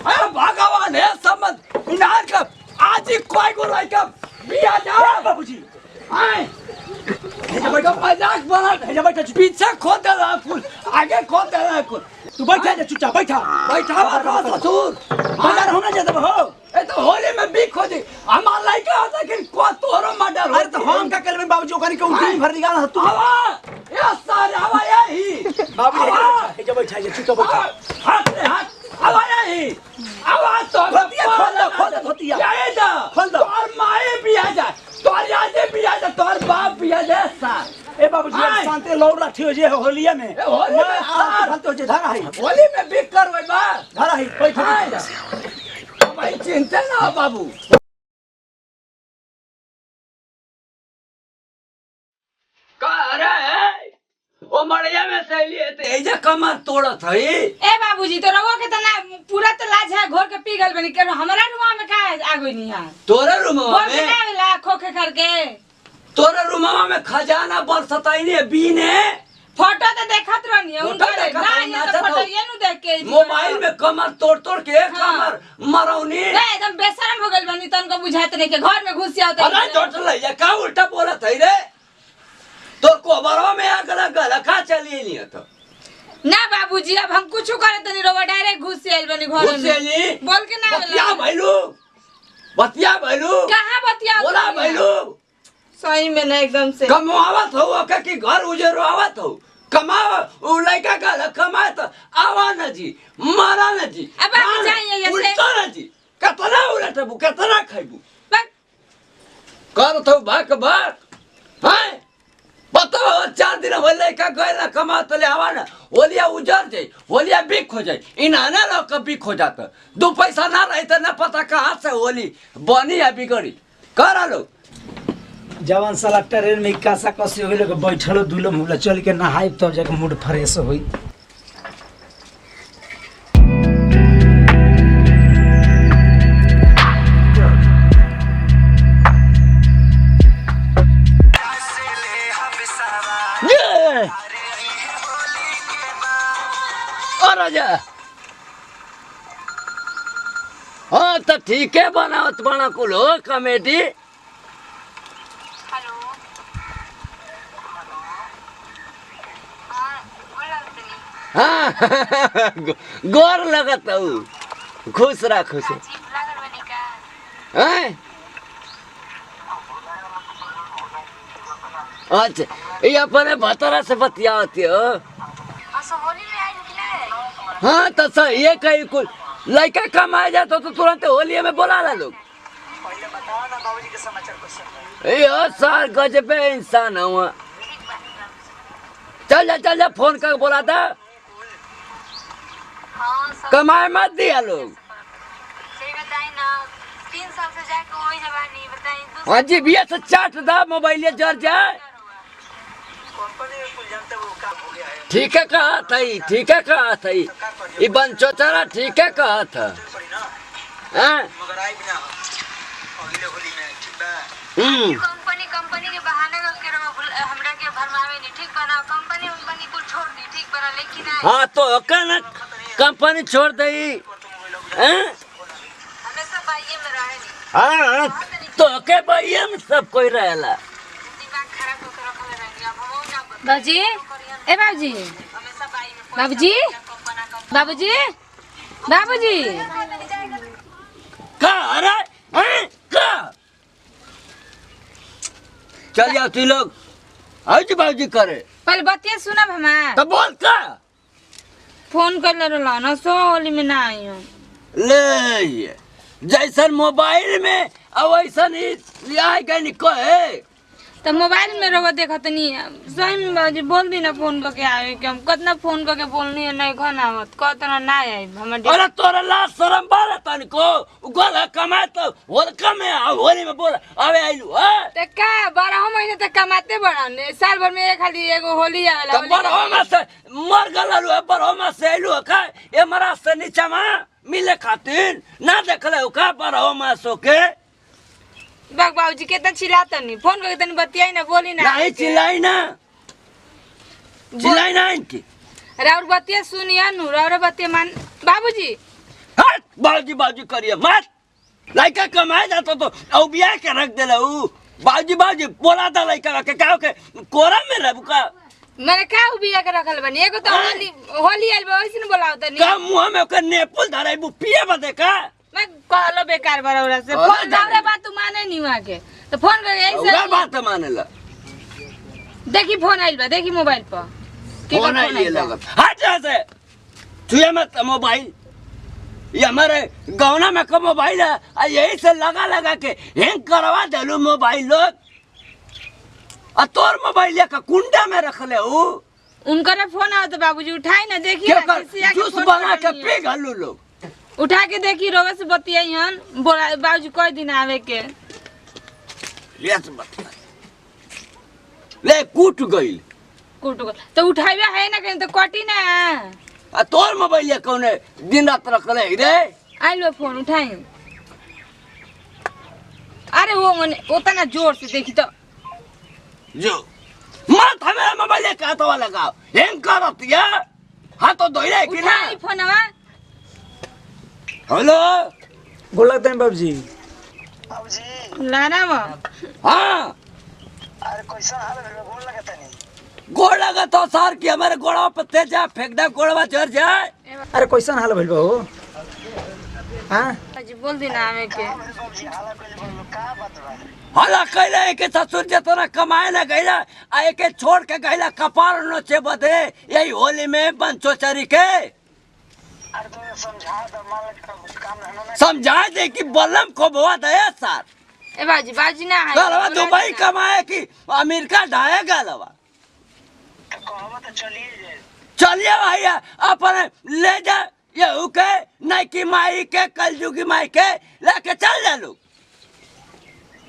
अरे भगवान है समझ इनार का आज ही कोई को लाइक बिया जा बाबूजी आए हेजा मजाक बना हेजा बैठा पीछे खोद दे फूल आगे खोद दे फूल तू बैठा जा चुपचाप बैठा बैठा ससुर बाजार होना जाता हो ए तो होली में भी खोदी हमार लाइक होता कि को तोरो मर्डर अरे तो हम का कलमे बाबूजी ओकनी के उल्टी भर निकाल तू हवा ये सारे हवा यही बाबू हेजा बैठा जा चुपचाप बैठा हाथ रे हाथ हवा यही आवाज तो खोल दे धोतिया ये दा खोल दो तोर माए भी आ जा तोर यादे भी आ जा तोर बाप भी आ जा सा ए बाबूजी शांति लौड़ रखी हो जे होलिया में होली में शांति हो जे धारा है होली में बिक करबै बा धारा है बैठा भाई चिंता ना बाबू का रे ओ मड़िया में से लिए ते एजा कमर तोड़त हई ए बाबूजी तो रवा के तना पूरा तो लाज है घोर के पी गल बनी के हमरा रूम में का आगो नहीं है तोरे रूमवा बोल के में ना वेला खोखे करके तोरे रूमवा में खजाना बरसतई ने बीने फोटो तो देखत रहनी फोटो उनकर देखत ना रहनी, ये अच्छा तो फोटो तो ये नु देख के मोबाइल में कमर तोड़ तोड़ के कमर मरौनी ए एकदम बेशरम हो गइल बनी तन को बुझात नहीं के घर में घुस जाते अरे चोट लइया का उल्टा बोलत हई रे तोर कोबरवा में आग लगा का चली नहीं तो ना बाबूजी अब हम कुछ करे तनी रवा डायरेक्ट घुस आइल बनी घर में घुसेली बोल के ना बतिया भइलू कहां बतिया बोला भइलू सही में ना एकदम से कमावत हो कि घर उजरो आवत हो कमाव उ लइका का कमाए तो आवा न जी मारा न जी अब आप जाइए ऐसे उल्टा न जी कितना उलटबू कितना खाइबू बस कर तो भाग हैं बताओ 4 दिन हो लइका गइला कमा तो ले आवा न होलिया उजर जाई होलिया बिक हो जाई इनाना लो का बिक हो जाता 2 पैसा ना रही तो न पता कहां से होली बनी या बिगड़ी करा लो जवान साला ट्रेन में कासा कसी हो गेल बैठलो दुलो मुला चल के नहाई तब जाके मूड फ्रेश होई राजा हाँ तो ठीक है बनावत बना कुल हो कॉमेडी हाँ गोर लगत हूँ खुश रह खुश अच्छा ये अपने भतरा से बतियाती हो हाँ तो सर ये कहीं कुल लड़का कमाया जाता तो तुरंत होली में बोला ला लोग ये सर गजबे इंसान हुआ चल जा फोन कर बोला था कमाए मत दिया लोग हाँ जी भैया से चाट दा मोबाइल जर जाए ठीक है कहा था ठीक है कहा था ये बंचोचरा ठीक है कहा था कंपनी के बहाने करके हमरा के भरमावे नहीं ठीक बना कंपनी कुल छोड़ दी ठीक बना लेकिन हाँ तो कहना कंपनी छोड़ दे हमेशा बाइये में रहे नहीं हाँ तो के बाइये में सब कोई रहेला दिमाग खराब होकर रखले रहेंगे अब हम ना बाबूजी ए बाबूजी हमेशा बाबूजी बाबूजी बाबूजी का अरे का चल जाओ तू लोग आज बाजी करे पहले बतिया सुनब हमार तो बोल का फोन कर ले रहा ना सो होली में ना आई हूँ ले जैसन मोबाइल में अब वैसन ही आए गए निको है तो मोबाइल में रहो देखा तो नहीं सही में बाबूजी बोल दी ना फोन करके आए कि हम कितना फोन करके बोलनी है नहीं घर ना मत कहता ना आए हमारे अरे तोरा लाज शरम बारे तनिको गोल कमाए तो होल कमे होली में बोल अबे आइलू है तो का 12 महीने तक कमाते बड़ा साल भर में एक खाली एगो होली आवेला तो बरहो में से मर गललू है बरहो में से आइलू का ए मरा से नीचे में मिले खातिर ना देखले का बरहो में सो के बाबूजी कितना चिल्लाता नहीं फोन करके तनी बतियाई ना बोली ना नहीं चिल्लाई ना इनकी राउर बतिया सुनिया नु राउर बतिया मान बाबूजी हट बाबूजी बाबूजी करिए मत लड़का कमाए जाता तो अब बिया के रख दे बाबूजी बाबूजी बोला था लड़का के का के कोरा में रह का मैंने का बिया के रखल बनी एगो तो होली आइल बा वैसे न बोलाओ तनी का मुंह में ओकर नेपुल धराई बु पिए बदे का मैं कहलो बेकार बरौरा से फोन दावरे बात तू माने नहीं वहां के तो फोन कर ऐसे ओकर बात मानेला देखी फोन आइल बा देखी मोबाइल पर फोन आइल लगत हट जा से छुए मत मोबाइल ये हमारे गौना में का मोबाइल है यही से लगा के हैंग करवा देलू मोबाइल लोग आ तोर मोबाइल का कुंडा में रख ले उनका फोन आओ तो बाबूजी उठाई ना देखी ना किसी जूस बना के पी गलू लोग उठा के देखी रोवे से बतियाई हन बोला बाबूजी कोई दिन आवे के ले से बतिया ले कूट गइल तो उठाइबे है ना कहीं तो कटी ना आ तोर मोबाइल कौने दिन रात रख ले रे आइल बा फोन उठाई अरे वो मने उतना जोर से देखी तो जो मत हमें मोबाइल का तो लगाओ हैंग करत या हां तो दोइले कि ना उठाई फोनवा हेलो गोड़ लगते हैं बाबूजी लाना वा हां अरे कैसा हाल है गोड़ लगता नहीं गोड़ लगा तो सर की हमारे गोड़ा पे तेजा फेंक दे गोड़वा चढ़ जाए अरे कैसन हाल भइल बा हो हां जी बोल दी ना हमें के बाबूजी हाला कइले बोलो का बात बा हला कैला एक ससुर जतना कमाए ना गइला आ एक छोड़ के गइला कपार नोचे बदे यही होली में बंचो चरी के अरे तो समझा दो माल काम ना समझा दे कि बलम को बुआ दे सर ए बाजी ना है गलवा दुबई कमाए कि अमेरिका ढाए गलवा तो कहवा तो चलिए जाए चलिए भैया अपने ले जा ये उके नाइकी माई के कलजुगी माई के लेके चल जा लोग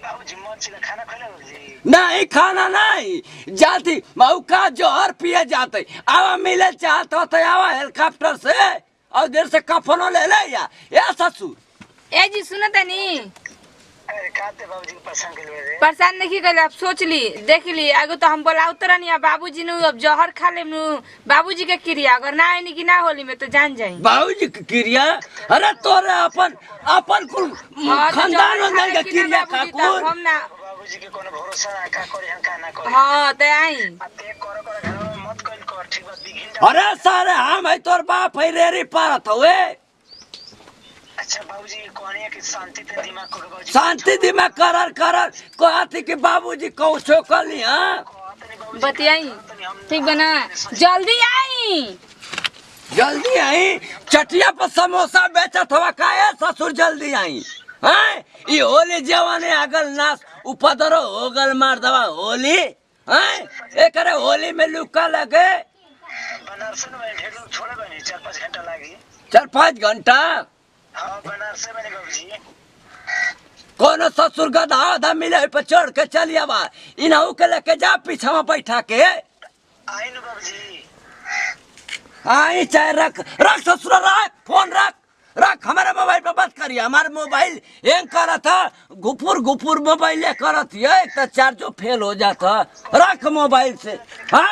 बाबूजी मन से खाना खइले बाबूजी नहीं खाना नहीं जाती मौका जोहर पिए जाते आवा मिले चाहते हो तो आवा हेलीकॉप्टर से और देर से कफनो ले ले या ससुर ए जी सुनो तनी अरे काते बाबूजी को पसंद के लिए परेशान नहीं कर आप सोच ली देख ली आगे तो हम बोला उतर नहीं बाबूजी नु अब जहर खा ले नु बाबूजी के क्रिया अगर ना आनी कि ना होली में तो जान जाई बाबूजी की क्रिया अरे तोरे अपन कुल खानदान अंदर के क्रिया का कुल हम ना बाबूजी के कोनो भरोसा ना का करी हम का ना करी हां त आई ते करो घर में मत कइल कर ठीक बात बिगिन अरे सारे हम है तोर बाप है रेरी पारत हुए अच्छा बाबूजी कोने के शांति ते दिमाग को बाबूजी शांति दिमाग करर कहती कि बाबूजी कौशो कली हां बतियाई ठीक बना जल्दी आई जल्दी आई चटिया पर समोसा बेचत हवा काहे ससुर जल्दी आई हैं ई होली जवाने अगल नास उपदरो होगल मार दवा होली हैं एकरे होली में लुका लगे बनारस में ढेर लोग छोड़े बनी 4-5 घंटा लागी 4-5 घंटा हां बनारस में बाबूजी कोनो ससुर गधा आधा मिले पर चढ़ के चलिया बा इनहू के लेके जा पीछा में बैठा के आई न बाबूजी आई चाहे रख ससुर रख फोन रख हमारे मोबाइल पे बात करिए हमारे मोबाइल हैंग करा था गुफुर मोबाइल करत है एक तो चार्जो फेल हो जाता रख मोबाइल से हाँ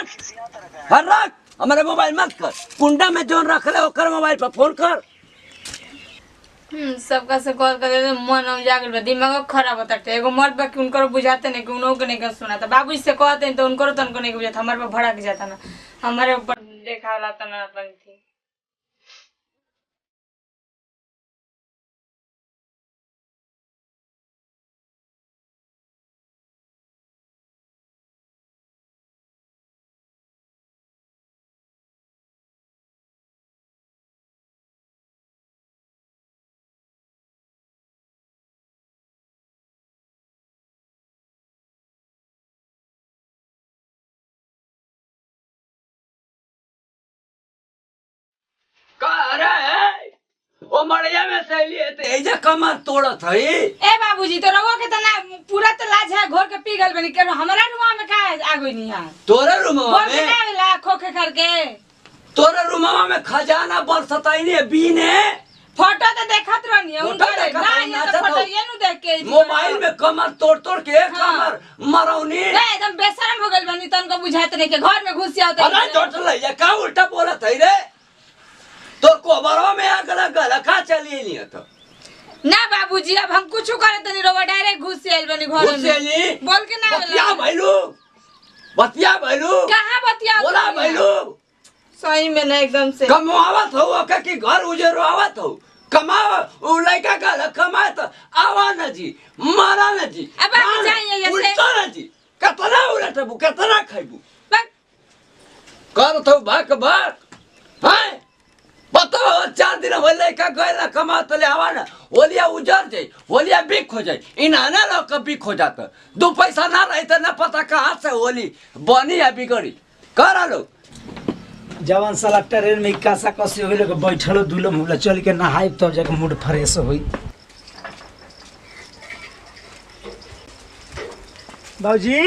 रख हमारे मोबाइल मत कर कुंडा में जो रख ले ओकर मोबाइल पे फोन कर सबका से कॉल कर दे मन जागल बा दिमाग खराब होता है एगो मर्द बा कि उनको बुझाते नहीं कि उनको के नहीं सुनाता बाबू से कहते हैं तो उनको तो उनको नहीं बुझाता हमारे पे भड़क जाता ना हमारे ऊपर देखा वाला था ना अपन थी ओ मड़िया में सहेली है तेजा कमर तोड़त है ए बाबूजी तो रवो के तना पूरा तो लाज है घोर के पी गल बनी के हमारा रूम में का आगो नहीं है तोरे रूमवा बोल के में ना ला खोखे करके तोरे रूमवा में खजाना बरसताई ने बीने फोटो तो देखत रहनी है फोटो उनका देखत ना रहनी, ये अच्छा तो फोटो तो ये नु देख के मोबाइल में कमर तोड़ के हाँ। कमर मरौनी ए एकदम बेशरम हो गइल बनी तनको बुझात नहीं के घर में घुस जाते अरे चोट ले ये का उल्टा बोलत है रे तो कोबरवा में आग लगा का चली नहीं तो ना बाबूजी अब हम कुछ करे तनी रोवा डायरेक्ट घुस से आइल बनी घर में बोल के ना बतिया बतिया कहां बतिया बोला भैलू सही में ना एकदम से कमावत हो कि घर उजरो आवत हो कमावा उ लड़का का कमाए तो आवा न जी मारा न जी अब आप जाइए ऐसे उल्टा न जी कितना उलटबू कितना खाइबू बक कर तो भाग हैं बताओ 4 दिन हो लड़का गए कमा तो ले आवा ना होलिया उजर जाए होलिया बिक हो जाए इन्हाने लोग का बिक हो जाता 2 पैसा ना रहे तो न पता कहाँ से होली बनी या बिगड़ी करा लो जवान साला ट्रेन में कासा कसी हो गए बैठलो दुलो मुला चल के नहाई तब जाके मूड फ्रेश होई। बाबूजी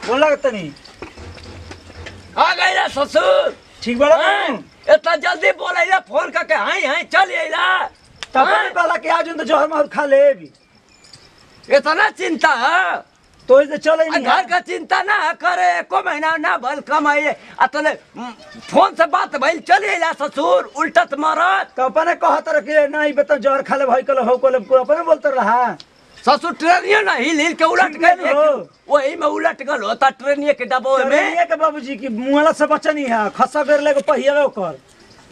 बोला तनी आ गई ससुर ठीक बड़ा इतना जल्दी बोला फोन करके हाई चल आइला तब कहला कि आज तो जहर मार खा ले भी इतना चिंता है तो इसे चले नहीं घर का चिंता ना करे एको महीना ना भल कमाइए अतले फोन से बात भइल चल आइला ससुर उल्टत मारत तो अपने कहत रह कि नहीं बता जहर खा ले भाई कल हो कल अपने बोलते रहा ससुर ट्रेनियो ना हिल के उलट गए वही में उलट गल होता ट्रेनिए के डब्बो में ट्रेनिए के बाबूजी की मुंहला से बचा नहीं है खसा कर ले पहिया ओकर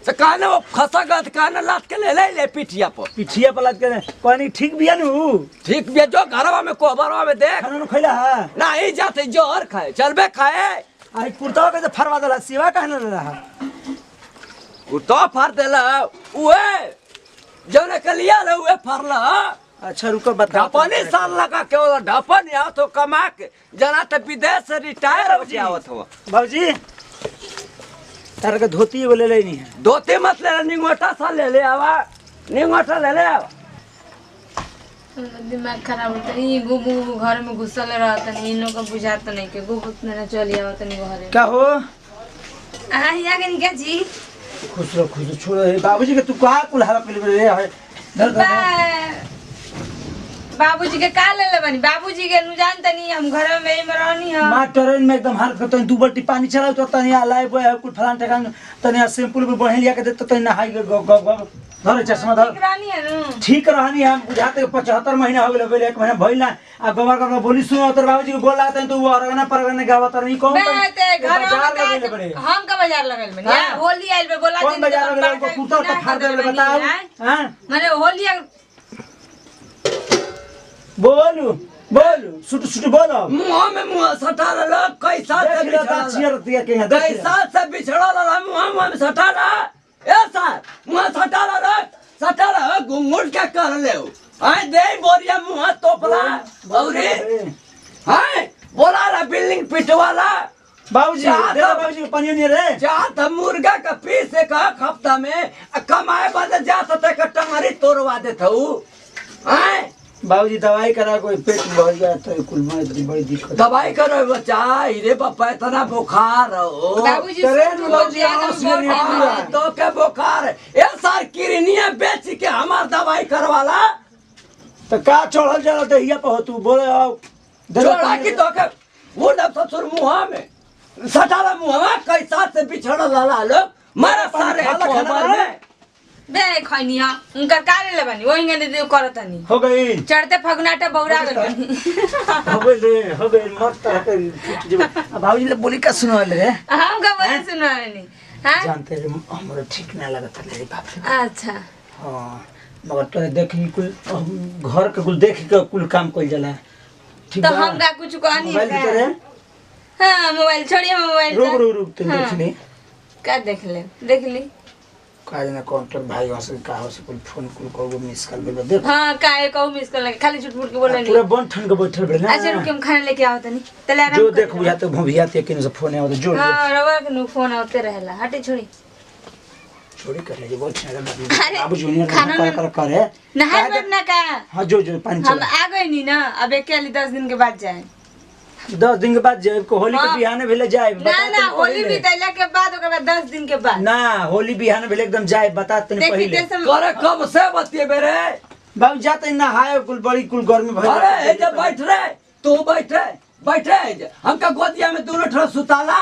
से काने वो खसा गत काने लात के ले पिठिया पर पिठिया पर लात के कहनी ठीक बिया नु ठीक बिया जो घरवा में कोबरवा में देख खाना खइला है नहीं जाते जोहर खाए चलबे खाए आई कुर्ता के फरवा देला सेवा कहने रहा उ तो फाड़ देला उए जौने के लिया ले उए फाड़ला अच्छा रुको बता ढापनी साल लगा के वो ढापन या तो कमा के जना तो विदेश से रिटायर हो जावत हो बाबूजी तार के धोती वो ले लेनी है धोती मत ले निंगोटा सा ले आवा निंगोटा ले आवा दिमाग खराब होता है ये गुबु घर में घुसल रहता नहीं इन लोग को बुझाता नहीं के गुबु ने चली आवत नहीं घर क्या हो आ या के निका जी खुश रहो छोड़ो बाबूजी के तू कहां कुल्हारा पे ले है बाबूजी के का ले ले बनी बाबूजी के नु जानता नहीं हम घर में ही रहनी है मां ट्रेन में एकदम हाल करते दू बल्टी पानी चलाओ तो तनी लाए बोए कुल फलान टकान तनी सिंपल में बहन लिया के दे तो तनी नहाई ग धरे चश्मा धर रानी है नु ठीक रहनी हम बुझाते 75 महीना हो गेल 1 महीना भइल ना आ गोबर का बोली सुनो तो बाबूजी को बोला त तू अरगना परगना गावत नहीं कौन घर में हम का बाजार लगल बनी होली आइल पे बोला कौन बाजार लगल को कुर्ता तो फाड़ दे बताओ हां माने होली बोलू सुट बोलो मुंह में मुंह सटा ला कैसा से बिछड़ा ला मुंह में सटा ला ए सर मुंह सटा ला घुंघुट के कर ले आए दे बोरिया मुंह तोपला औरे हाय बोला ला बिल्डिंग पिटवाला बाबूजी दे बाबूजी पानी नहीं रे जात मुर्गा का पीस एक हफ्ता में कमाए बद जात ते का टंगरी तोड़वा देत हूं हाय बाबूजी दवाई करा कोई पेट भर गया तो कुल में बड़ी दिक्कत दवाई करो बच्चा रे पापा इतना बुखार हो बाबूजी तो के बुखार ए सार किरनिया बेच के हमार दवाई करवाला तो का चढ़ल जला दहिया पे हो तू बोले आओ छोड़ा की तो के वो डब ससुर मुंह में सटाला मुंह में कैसा से बिछड़ लाला लोग मारा सारे खबर में बे खैनिया उनका काले ले बनी वही ने दे करतनी हो गई चढ़ते फगनाटा बौरा गल हो गई मत बाबूजी ले बोली का सुनो ले हम का बोली सुनानी हां जानते रे हमरे ठीक ना लगत ले बाप रे अच्छा हां मगर तो देखी कुल घर के कुल देख के कुल काम कइल जाला ठीक तो हम का कुछ कहनी है हां मोबाइल छोड़िए मोबाइल रुक तो देख ले का देख ली काहे ना कौन तोर भाई वासे का हो से कुल फोन कुल को मिस कर दे देख हां काहे कहू मिस कर लगे खाली झूठ मूठ के बोले पूरा बन ठन के बैठल बे ना अच्छा रुक हम खाना लेके आओ तनी तले आराम जो देख बुझा तो भभिया ते किन से फोन आवत जो हां रवा के नु फोन आवते रहेला हटे छोड़ी छोड़ी कर ले जो बोल छे बाबू जूनियर खाना करे नहाए मत ना का हां जो पानी हम आ गए नी ना अब अकेले 10 दिन के बाद जाए 10 दिन के बाद जाए को होली के बिहाने भेले जाए ना होली बीतला के बाद ओकर बाद 10 दिन के बाद ना होली बिहाने भेले एकदम जाए बता तने पहले करे कब से बतिए रे बाबू जाते नहाए कुल बड़ी कुल गर्मी भइल अरे ए जे बैठ रे तू बैठ रे बैठे हमका गोदिया में दोनों ठो सुताला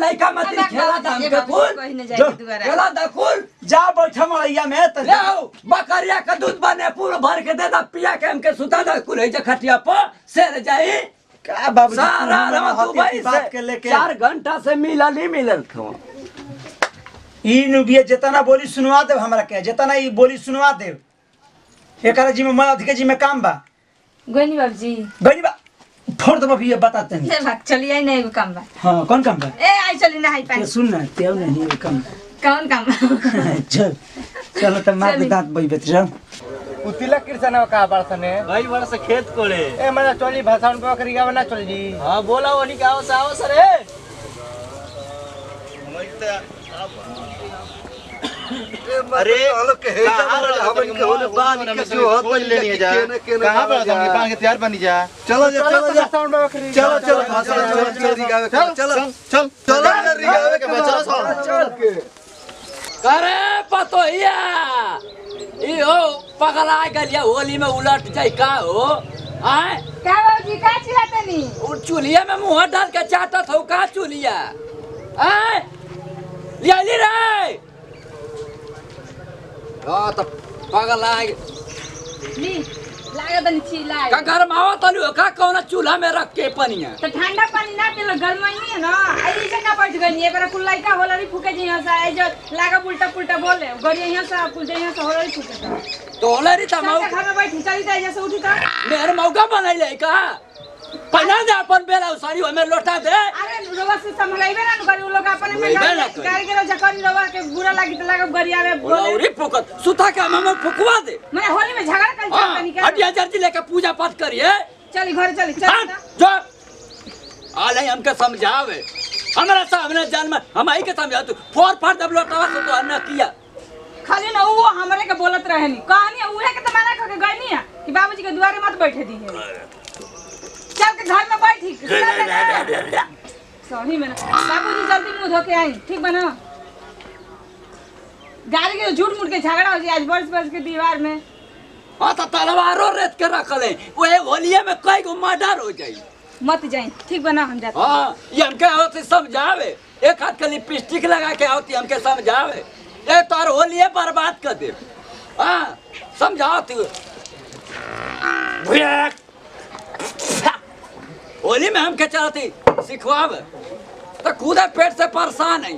लइका मत खेला था हमके कुल खेला था कुल जा बैठा मड़ैया में त ले आओ बकरिया का दूध बने पूरा भर के दे दा पिया के हमके सुता दा कुल है खटिया पर सेर जाई का बाबूजी सारा रात तू भाई बात के से लेके 4 घंटा से मिला नहीं मिलल थो ई नुबिए जितना बोली सुनवा दे हमरा के जितना ई बोली सुनवा दे एकरा जी में मैं अधिक जी में काम बा गोनी बाबूजी गनी बा फोड़ दबा भी बताते हैं ले भाग चली आई नहीं काम बा हां कौन काम बा ए आई चली ना हाई पाई ये सुन ना तेव नहीं ये काम कौन काम चल चलो त मार दांत बई बेत जा उतिला कृष्ण का बरसने भाई वर्ष खेत कोड़े ए मना चली भाषण को करी गाव ना चल जी हाँ बोला वही का आओ सर है अरे कहाँ पर पानी तैयार बनी जा चलो भाषण को करी चलो करे पतोहिया ई हो पगला गलिया होली में उलट जाई का हो आए का बाबूजी का चिल्लाते नी उ चुलिया में मुंह डाल के चाटत हो का चुलिया आए लिया ली रे हां तो पगला ली लागत नहीं चिल्लाए का घर में आवत नु का कौन चूल्हा में रख के पनिया तो ठंडा पानी ना पिलो गर्म ही है ना आई जगह बैठ गई एक बार कुल्लाई का होला री फूके जी यहां से आई जो लागा उल्टा पुल्टा बोले गड़िया यहां से कुल यहां से होला री फूके तो होले री त मौ घर में बैठी चली जाए जैसे उठी था मेहर मौका बनैले का पहना दे अपन बेला सारी हमें लौटा दे अरे रोवा से संभलाइबे ना गरी उ लोग अपन में गाड़ी के जकरी रोवा के बुरा लागी त लागा गरिया में बोले औरी फुकत सुता के हम फुकवा दे मैं होली में झगड़ा कर जाता नहीं हटिया जर्जी लेके पूजा पाठ करिए चली घर चली चल जो आले हमके समझावे हमरा सामने जन्म हम आई के समझा तू फोर फाड़ दब लौटावा से तो न किया खाली ना वो हमरे के बोलत रहे नी कहानी उहे के त मना करके गई नी कि बाबूजी के दुआरे मत बैठे दी है चल के घर में बैठी सॉरी मैंने बाबूजी जल्दी मुंह धो के आई ठीक बना गाड़ी के झूठ मूठ के झगड़ा हो जाए आज बरस के दीवार में हां तो तलवारो रेत के रखले ओए होलिये में कई गो मर्डर हो जाई मत जाई ठीक बना हम जाते हां ये हमके आवत समझावे एक हाथ के लिपस्टिक लगा के आवती हमके समझावे ए तोर होलिये बर्बाद कर दे हां समझाओ तू भैया होली में हमके चलती सिखवावे तो खुदा पेट से परेशान है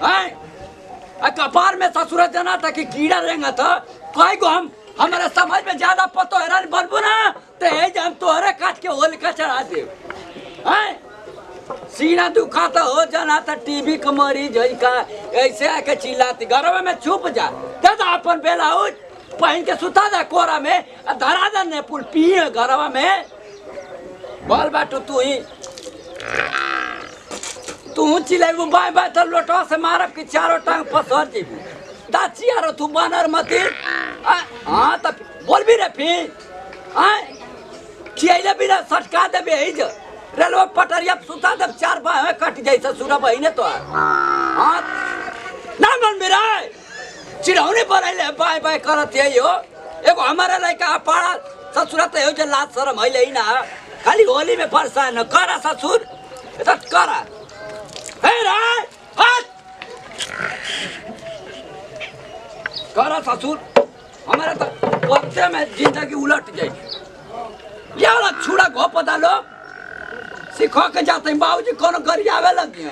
हैं कपार में ससुर जना था कि कीड़ा रेंगा था कई गो हम हमारे समझ में ज्यादा पतो हैरान बनबू ना तो हे हम तोहरे काट के होलिका चढ़ा दे हैं सीना दुखाता हो जाना था टीबी का मरीज है का ऐसे आके चिल्लाती घर में छुप जा दादा अपन बेलाउज पहन के सुता जा कोरा में धरा दे ने पुल पिए घरवा में बोल बाटू तू चिल्लाबू बाय बाय तो लोटवा से मारब कि चारों टांग फसर जेबू दाची आरो तू बानर मती हां त बोल भी रे फिर हां खियाइले बिना सटका देबे ही जो रेलवे पटरिया सुता दब 4 बाय कट जाई ससुरा बहिने तो हां ना मन मेरा चिरौने पर आइले बाय बाय करत है यो एगो हमारे लइका पाड़ा ससुरा तो हो जे लाज शरम हइले ही ना खाली होली में परेशान करा ससुर त करा हे रे हट करा ससुर हमारे तो पत्ते में जिंदगी उलट जाए ये वाला छुड़ा घोप डालो सिखो के जाते हैं बाबूजी कोनो गरियावे लगी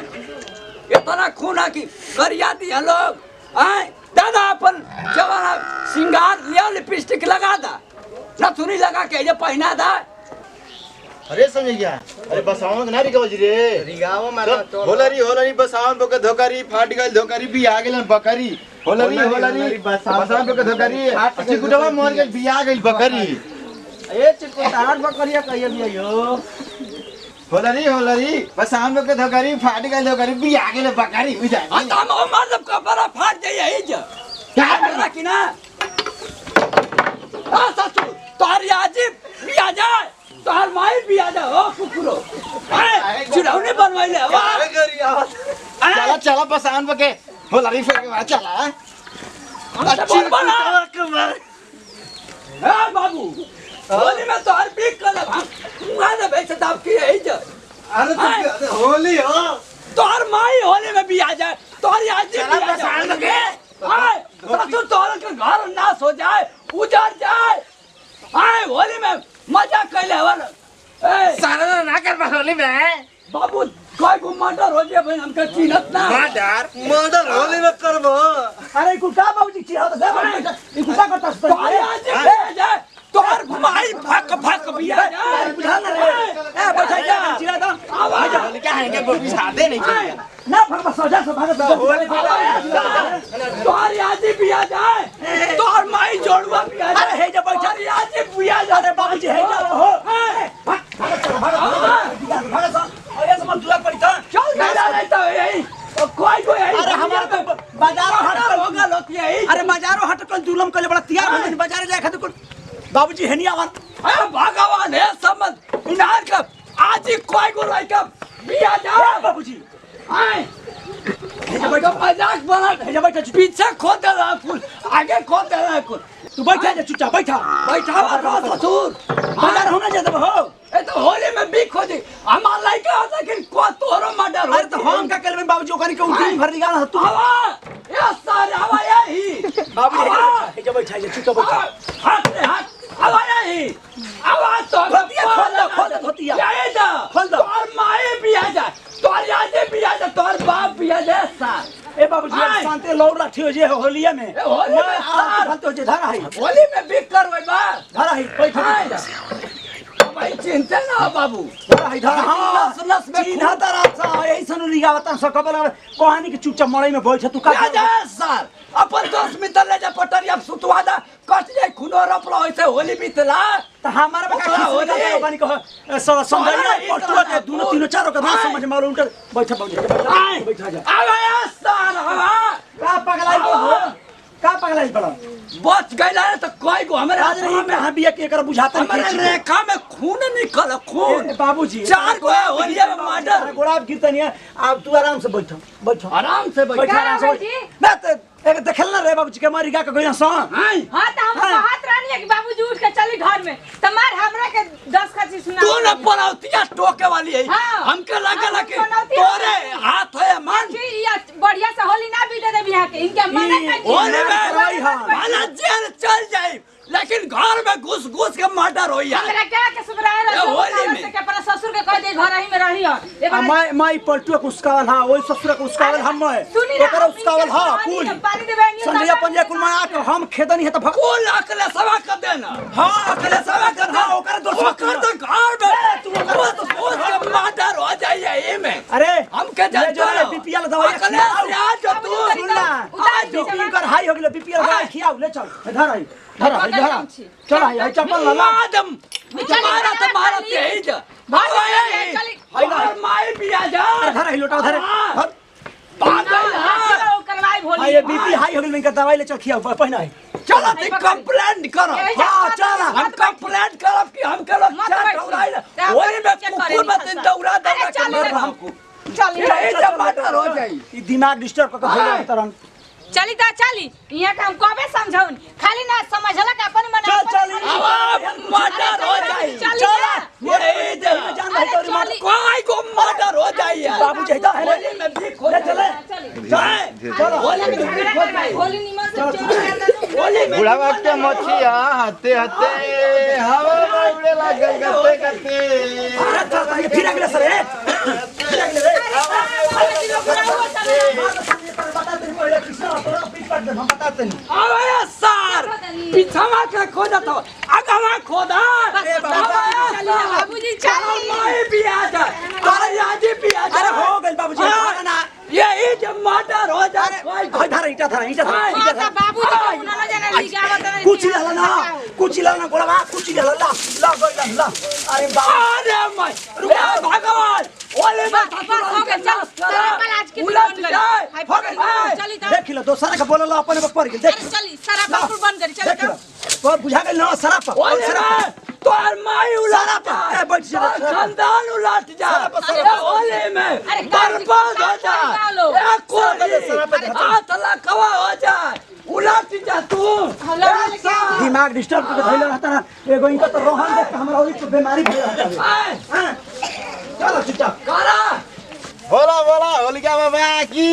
इतना खूना की गरिया दिया लोग आए दादा अपन जवाना सिंगार लिया लिपस्टिक लगा दा नथुनी लगा के ये पहना दा अरे समझिया अरे बसावन ना रिगाव जी रे रिगाव मारा तो होलरी बसावन बके धोकारी फाट गइल धोकारी बिया गेलन बकरी होलरी बसावन बके धोकारी अच्छी गुडवा मोर के बिया गइल बकरी ए चिको तार बकरिया कहिए बिया यो होलरी बसावन बके धोकारी फाट गइल धोकारी बिया गेल बकरी बुझा हम उमर जब कपड़ा फाट जाए यही जो क्या करना कि ना आ ससुर तोहरी आजिब बिया जाए तोहर माई बिया जा हो कुकुरो ए चिरौने बनवाइले वाह चला बसावन बके होलरी फेंके चला अच्छी बना ए बाबू होली में तोहर बिक कर हम मुआ दे बेच दाब की है अरे होली हो तोहर माई होली में भी आ जाए तोहर आज ससुर तोहर के घर नाश हो जाए उजड़ जाए आए होली में मजा कैले हवन सारा ना कर होली में बाबू कोई को मर्डर हो जाए भाई हमके चिन्हत ना मर्डर होली में करबो। अरे कुटा बाबूजी चिढ़ा तो दे ई कुटा करता तोहर आज ले जाए तोहर माई फक फक भी आ जाए बुझा ना रे ए बैठा जा चिढ़ा तो आवाज क्या है के बिछाते नहीं चाहिए ना फरमा सजा से भागत होली तोहर आज भी आ जाए तोहर माई जोड़वा भी आ जाए अरे हे जा बैठा तोहर आज भी आ जाए बाबूजी हे जा हो भागत अरे सब दुआ पड़ी था चल गया रहता है यही और कोई यही अरे हमारा तो बाजारों हट हो गया लोग यही अरे बाजारों हट कल जुलम कल बड़ा तैयार हो बाजार जाए खातिर कुल बाबूजी हेनी आवन अरे भगवान है समझ इनार का आज ही कोई को लाइक बिया जा बाबूजी आए हे मजाक बना हे जा बैठा पीछे खोद दे रहा फूल आगे खोद दे रहा फूल तू बैठा जा चुपचाप बैठा बैठा रहा ससुर बाजार होना जाता हो ए तो होली में भी खोदी हमार लाइक हो लेकिन को तोरो मर्डर हो अरे तो हम का कल में बाबूजी ओकनी के उल्टी भर निकाल तू आवा ये सारे आवा यही बाबूजी हे जा बैठा जा चुपचाप बैठा हाथ रे हाथ आवा यही आवाज तो खोल दे धोतिया जाए जा खोल दो। तोर माए भी आ जा तोर यादे भी आ जा तोर बाप भी आ जा सार ए बाबूजी शांति लौड़ लाठी हो जे होलिया में ए, होली में शांति हो जे धारा है होली में भी कर वही बात धारा है बैठा भाई चिंता ना बाबू धारा है धारा हां नस नस में चिन्हा तारा सा यही सनु लिगावता सब कबल कहानी के चुपचाप मड़ई में बैठ तू का क्या जा सर अपन दोस्त मित्र ले जा पटरी अब सुतवा दा कट जाए खूनो रपला होइसे होली बीतला त हमारा बका ओकरा हो जाए ओकनी को समझाइए पटुआ के दोनों तीनों चारों का ना समझ में उल्टा बैठा बैठा जा आवा या सर हवा का पगलाई हो का पगलाई बड़ा बच गइला तो कोई को हमारे आज नहीं में हां बिया के कर बुझाता हमारे रेखा में खून निकल खून बाबूजी चार को होलिया में मर्डर गोलाब कीर्तनिया अब तू आराम से बैठो बैठो आराम से बैठ बैठो आराम से ना तो एक देखल ना रे बाबूजी के मारी गा के गइना सा हां हाँ तो हम कहत रहनी है कि बाबूजी उठ के चली घर में तमार हमरा के 10 खची सुना तू न पनौतिया टोके वाली है हाँ। हमके लगला कि पनौती तोरे हाथ है मन ये बढ़िया से होली ना बीते देब यहाँ के इनके मना कर होली कराई में हाँ। भला जेल चल जाए लेकिन घर में घुस घुस के मर्डर हो यार हमरा क्या के सुधराए ए, होली में। से के अपना ससुर के कह दे घर ही में रही हो एगो माई पलटुआ के उसकावल हां ओई ससुर के उसकावल हम सुनी ना, ओकरा उसकावल हां पानी- कुल पानी देबे नहीं संजय पंजा कुल मार के हम खेदनी है त कुल अकले सवा कर देना हां अकेले सवा कर हां ओकरा दोस्त ओकर तो घर में तू घुस के मर्डर हो जाए ये में अरे हमके ले जो जानते बीपीएल दवाई अकले से आ जो तू सुन ना उतार दो। बीपी कर हाई हो गेल बीपीएल दवाई खियाओ ले चल धर आई धर चल आई चप्पल ला मादम तुम्हारा तो मारा यही जा भागो यही और माई भी आ जा धर आई लोटा धर पागल करवाई भोली हां ये बीपी हाई हो गेल इनका दवाई ले चल खियाओ पहना है चलो तू कंप्लेंट करो हां चल हम कंप्लेंट करब कि हमके लोग मत चार बैठो। दौड़ाई होली में चेक कुकुर करेंगे में तीन दौड़ा दौड़ा के चल मर देखो। हमको चल यही जब मर्डर हो जाई ई दिमाग डिस्टर्ब कर के तरन चली ता चली यहाँ का हम कबे समझाउन खाली ना समझला का अपन मना चल अब मर्डर हो जाई चल यही जा जान भाई तोरी मार कोई को मर्डर हो जाई यार बाबू जैदा है होली में भी खो चले चलो होली में भी खो जाई होली निमन से चल होली में बुढ़ावा के मछिया हते हते हवा में उड़े लागल गते गते फिर अगले सर है फिर अगले रे हम बताते नहीं आवे सर पीछवा के खोदा तो आगवा खोदा बाबूजी चली माई भी आ जा तारे आजी भी आ जा अरे हो गई बाबूजी ना यही जब मर्डर हो जाए हां धर ईटा धर हां तो बाबूजी को ना जाने लिगावत नहीं कुछ ला ना गोलवा कुछ ला गइल ला अरे अरे मैं भगवान ओले में बस हो गया चल सारा कल आज की उलट जाए हो गया चली ता देख लो दोसरा का बोलला अपन में पड़ गेल देख अरे चली सारा पापुर बंद करी चल देख लो तो बुझा गेल ना सराप ओले में तोर माई उलट जा ए बैठ जा खानदान उलट जा ओले में अरे बर्बाद हो जा एक कोई हाथ लखवा हो जाए उलट जा तू दिमाग डिस्टर्ब करके धइले रहता ना एगो इनका तो रोहन देख के हमरा ओई को बीमारी भइल रहता है चलो चुपचाप करा बोला बोला होलिका बाबा की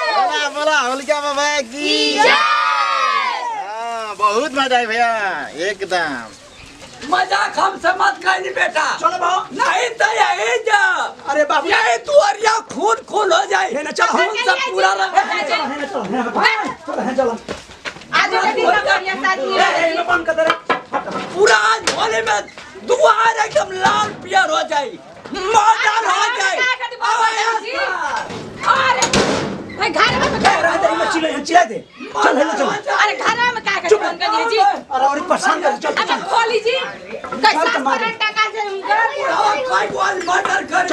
बोला बोला होलिका बाबा की बहुत मजा है भैया एकदम। मजाक हमसे मत करी बेटा। चलो बाबू नहीं तो यही जा। अरे बाबू यही तू और या खून खून हो जाए है ना चलो खून सब पूरा चलो चलो आज के दिन का बढ़िया शादी है ए बंद कर दे पूरा आज होली में दुआर एकदम लाल पियर हो जाए मर्डर हो जाए। अरे भाई घर में रह दे मैं चिल्ला दे चल हेलो चल अरे घर में क्या कर फोन कर जी अरे और परेशान कर चल अब खोली जी कैसा करंट टका से उनका कोई बोल मर्डर कर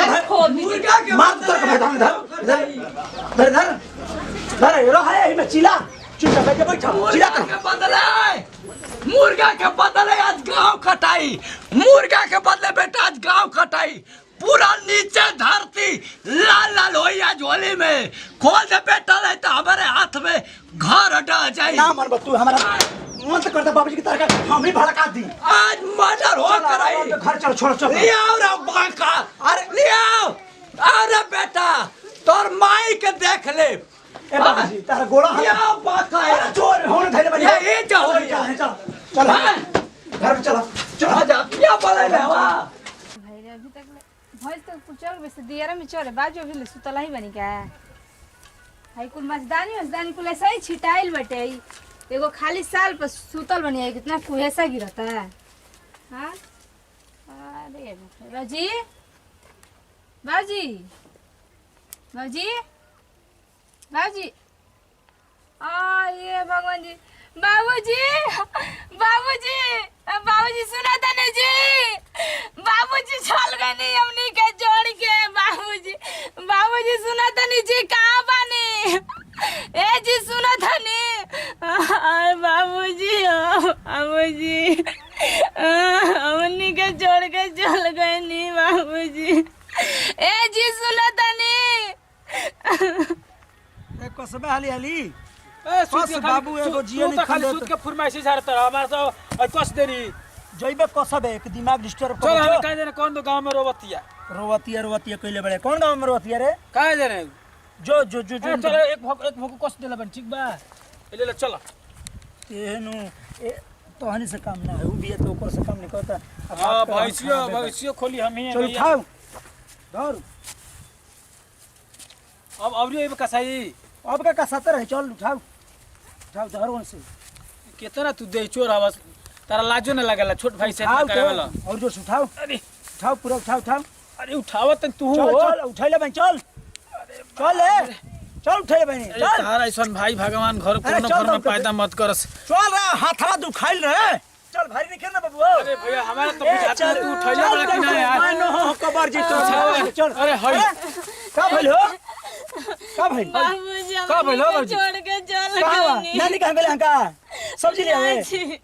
मुर्गा के मार तो कर बैठा धर रो है मैं चिल्ला चुपचाप बैठा चिल्ला कर मुर्गा के बदले आज गांव खटाई मुर्गा के बदले बेटा आज गांव खटाई पूरा नीचे धरती लाल लाल हो आज होली में खोल दे बेटा नहीं तो हमारे हाथ में घर हटा जाए ना मन तू हमारा मन तो करता बाबूजी की तरह हम ही भड़का दी आज मर्डर हो कर आई घर चलो छोड़ चल ले आओ रे बांका अरे ले आओ अरे बेटा तोर माई के देख ले ए बाबूजी तारा गोड़ा ले आओ बांका चोर होने धैले बनी ये जाओ चल चल घर में चलो चलो जा क्या बोले ले वाह भाई रे अभी तक भइल तो चल बस दियारा में चले बाजू अभी ले सुतला ही बनी क्या भाई कुल मजदानी कुल ऐसा ही छिटाइल बटे एगो खाली साल पर सुतल बनी है कितना कुहेसा गिरता है हां अरे बाजी बाजी बाजी बाजी आ ये भगवान जी बाबूजी बाबूजी बाबूजी सुना था ना जी बाबूजी चल गए नहीं हमनी के जोड़ के बाबूजी सुना था नहीं जी कहाँ बानी ए जी सुना था नहीं बाबूजी बाबूजी हमनी के जोड़ के चल गए नहीं बाबूजी ए जी सुना था नहीं कसबे हाली हाली कस बाबू एगो जियो नहीं खाली सूत के फरमाइशी झारत हमार तो कस देनी जइबे कसबे एक दिमाग डिस्टर्ब चल हम कह देने कौन दो गांव में रोवतिया कइले बड़े कौन गांव में रोवतिया रे कह देने जो जो जो जो चलो एक भोको कस देला बन ठीक बा ले चलो तेनु ए तोहनी से काम ना है उ भी तो ओकर से काम नहीं करता हां भैंसियो खोली हम ही चल उठाओ धर अब ये कसाई अब का कसते रहे चल उठाओ धर वन से कितना तू दे चोर आवाज तारा लाजो न लागला छोट भाई से करे वाला और जो उठाओ अरे उठाओ पूरा उठाओ अरे उठावत तू चल उठैले बन चल चल उठैले बन चल तारा ऐसन भाई भगवान घर कोनो घर में पैदा मत करस चल रे हाथवा दुखाइल रहे चल भारी नहीं खेलना बाबू अरे भैया हमारा तो बुझाता तू उठैले वाला कि ना यार नो कबर जी तू चल अरे हई का भइल हो का भइल बाबूजी का भइल हो बाबूजी छोड़ के चल का नानी कहां गेले अंका सब्जी ले आवे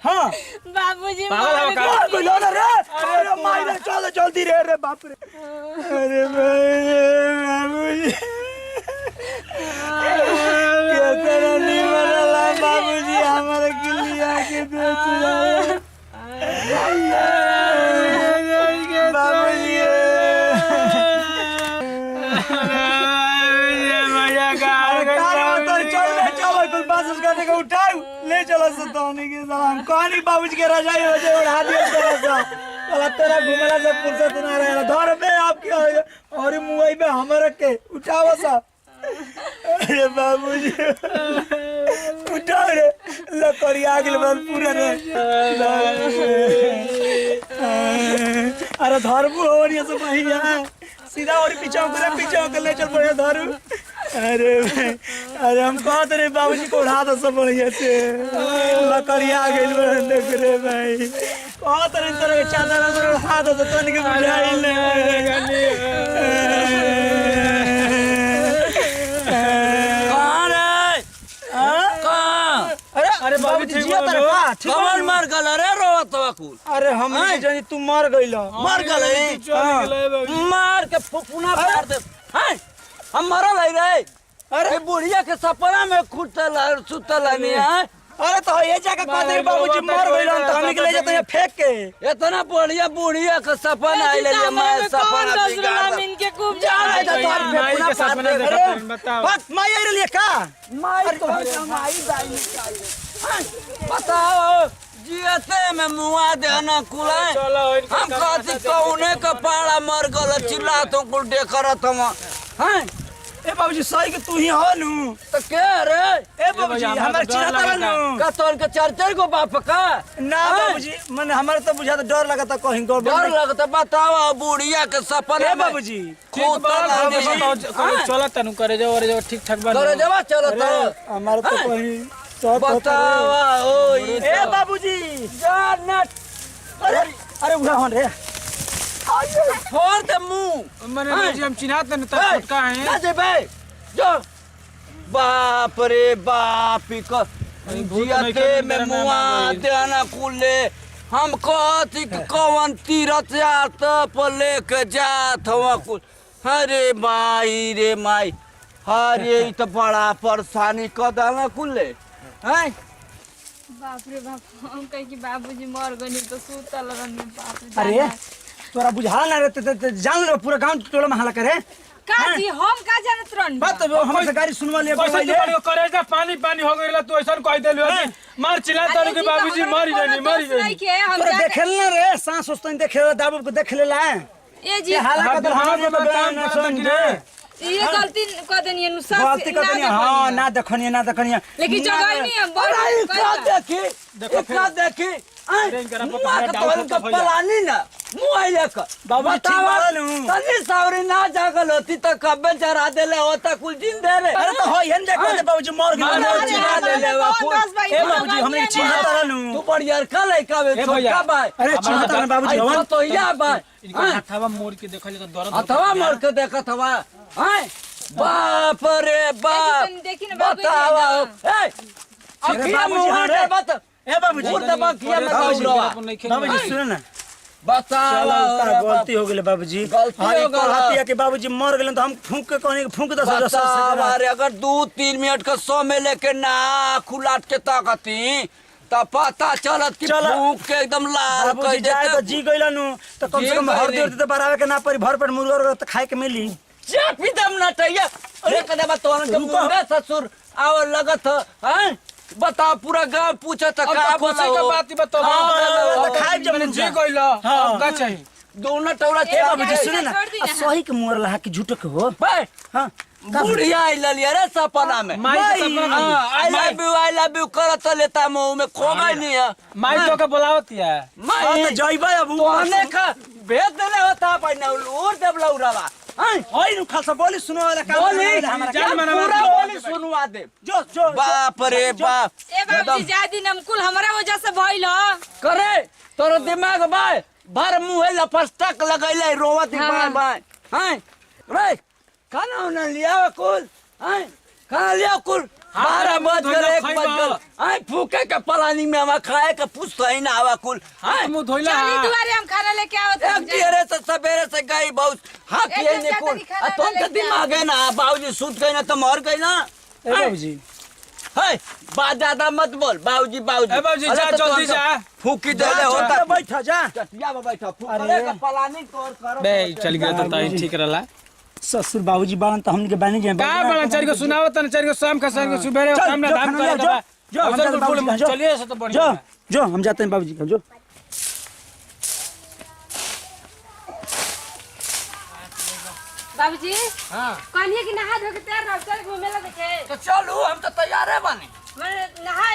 हां बाबूजी पागल हो का कोई लो ना रे अरे माई रे चल जल्दी रे बाप रे अरे बाबूजी ये तेरा नहीं मरला बाबूजी हमारे गिलिया के बेच रहे बाबूजी उठाओ ले चलो सताने के सलाम कहानी बाबूजी के रजाई हो जाए उड़ा दिया तेरा सा तेरा घुमला से फुर्सत ना रहेगा धर में आपके और मुंह में हमर के उठाओ सा अरे बाबूजी उठाओ रे लकड़ी आगे बन पूरा रे अरे धरबू और ये सब भैया सीधा और पीछे कर ले चल बढ़िया धरू अरे हम कहते रे बाबूजी को उड़ा दो सब बढ़िया से लकड़िया आ गई देख रे भाई कहते रे तरह के चादर उड़ा दो तो तन के बुझाई ले अरे बाबूजी जिया तेरे का कमर मार गल रे रोवत बकुल अरे हम जानी तू मर गइल मर गल मार के फुफुना फाड़ दे हैं हम मरल है रे अरे बुढ़िया के सपना में खुटल सुतल नहीं है अरे तो ये जाके कह दे बाबूजी मर गइल तो हम के ले जाते हैं फेंक के। इतना बढ़िया बुढ़िया का सपना आई ले मैं सपना बिगाड़ दे। इनके खूब जाए तो तोर माई के सपना देखत हन, बताओ। बस माई आई रही का माई तो माई दाई निकाल बताओ जियते में मुआ देना कुलाए चलो हम कहती कौने का पाड़ा मर गल चिल्ला तो कुल देख रहा हम हैं ए बाबूजी सही के तू ही हो नु तो के रे ए बाबूजी हमारे चिन्हता नु का तोर के चार चार को बाप का ना बाबूजी मन हमारे तो बुझा डर लगता कहीं गड़बड़ डर लगता बताओ बुढ़िया के सपना ए बाबूजी ठीक बा चलो तनु करे जाओ और जो ठीक ठाक बन करे जवा चलो तो हमारे तो कहीं सब बताओ ओ ए बाबूजी जान अरे अरे उड़ा हन रे छोड़ दे मुंह मने जी हम चिन्हात न त फटका है ना जे भाई जो बाप रे बाप का जियते में मुआ देना कुले हम कहती कि कौन तीरथ जात पर लेके जात हवा कुल अरे माई रे माई अरे ई तो बड़ा परेशानी कर देना कुले हैं बाप रे बाप हम कहे कि बाबूजी मर गए तो सुतल रहनी बाप रे अरे तोरा बुझा ना रे जान रे पूरा गांव टोला में हल्ला करे का जी हम का जानत रहनी बात हमर से गाड़ी सुनवा ले पैसा के बड़ी करे जा पानी पानी हो गइला तू ऐसा कह देलियो मार चिल्ला तोर के बाबूजी मर गई के हम तोरा देखेल ना रे सांस सोचतन देखे दाबू को देख लेला ए जी हाला का हम तो बयान ना सुन दे ये गलती कर देनी है नुसा गलती कर देनी हां ना देखनिया लेकिन जगह नहीं है अरे का देखी का देखी मुआ का तोल का पलानी ना मुआइले का बाबूजी ठीक बोलनु तनी सावरी ना जागल होती तो कब्बे चरा देले होता कुल जिंदे रे अरे तो हो यन देखो दे बाबूजी मर गए चिन्हा ले लेवा कुल ए बाबूजी हमने चिन्हता रहनु तू बड़ यार का लइका वे छोटा भाई अरे चिन्हता ना बाबूजी आई तो या भाई इनका हथवा मोड़ के देखल तो दर्द अथवा मर के देखत हवा हैं बाप रे बाप देखी ना बाबूजी बताओ ए अखिया मुंह दे बत ए बाबूजी मुंह दे बखिया में दौड़वा बाबूजी सुन ना बताओ गलती हो गेले बाबूजी गलती हो गल कहती कि बाबूजी मर गेलन तो हम फूंक के कहने फूंक दस अरे अगर 2-3 मिनट का समय लेके ना खुलाट के ताकती तब पता चलत कि भूख के एकदम लाल कर बाबूजी जाए तो देते जी गइलन तो कम से कम हर देर तो बराबर के ना परी भर पेट मुर्गा तो खाए के मिली चापी दम ना चाहिए अरे कदम तो के मुंडा ससुर आव लगत हैं बताओ पूरा गांव पूछा था का खुशी का बात ही बताओ तो खाए जब मैंने जी गइला अब का चाहिए दोनों टौरा ए बाबूजी सुने ना सही के मुर लहा कि झूठ के हो भाई हां बुढ़िया आई ललिया रे सपना में माई के सपना में। आई लव यू करत लेता मुंह में खोगा नहीं है माई तो का बुलावत है माई तो जइबा अब तोहने का भेद देने होता पर न उड़ देव लौरावा हैं होई नु खालसा बोली सुनो वाला काम बोली जान मना पूरा बोली सुनवा दे जो जो बाप रे बाप ए बाबूजी जादी नमकुल हमरा वजह से भइल ह करे तोर दिमाग बाय भर मुंह लपस्टक लगैले रोवत बाय हैं रे खाना उन्हें लिया कुल हैं खाना लिया कुल 12 बज गए 1 बज गए हैं फूके के पलानी में हम खाए के पूछता ही ना आवा कुल हैं मुंह धोइला चली दुआरे हम खाना लेके आवत एक दियरे से सवेरे से गई बहुत हाथ ये ने कुल तुम के दिमाग है ना बाबूजी सूत गए ना तो मर गए ना ए बाबूजी है बात ज्यादा मत बोल बाबूजी बाबूजी ए बाबूजी जा जल्दी जा फूकी देले होता बैठा जा चटिया में बैठा फूके के पलानी तोड़ करो बे चल गया तो ताई ठीक रहला ससुर बाबूजी बालन तो हमनी के बानी जे का बड़ा चार को सुनावत न चार को शाम का शाम को सुबह काम ना धाम करे दबा जो हम जाते हैं बाबूजी, जो। चलिए से तो बढ़िया जो हम जाते हैं बाबूजी जो बाबूजी हां कहलिए कि नहा धो के तैयार रह चल घूमे ला देखे तो चलो हम तो तैयार है बानी मैं नहा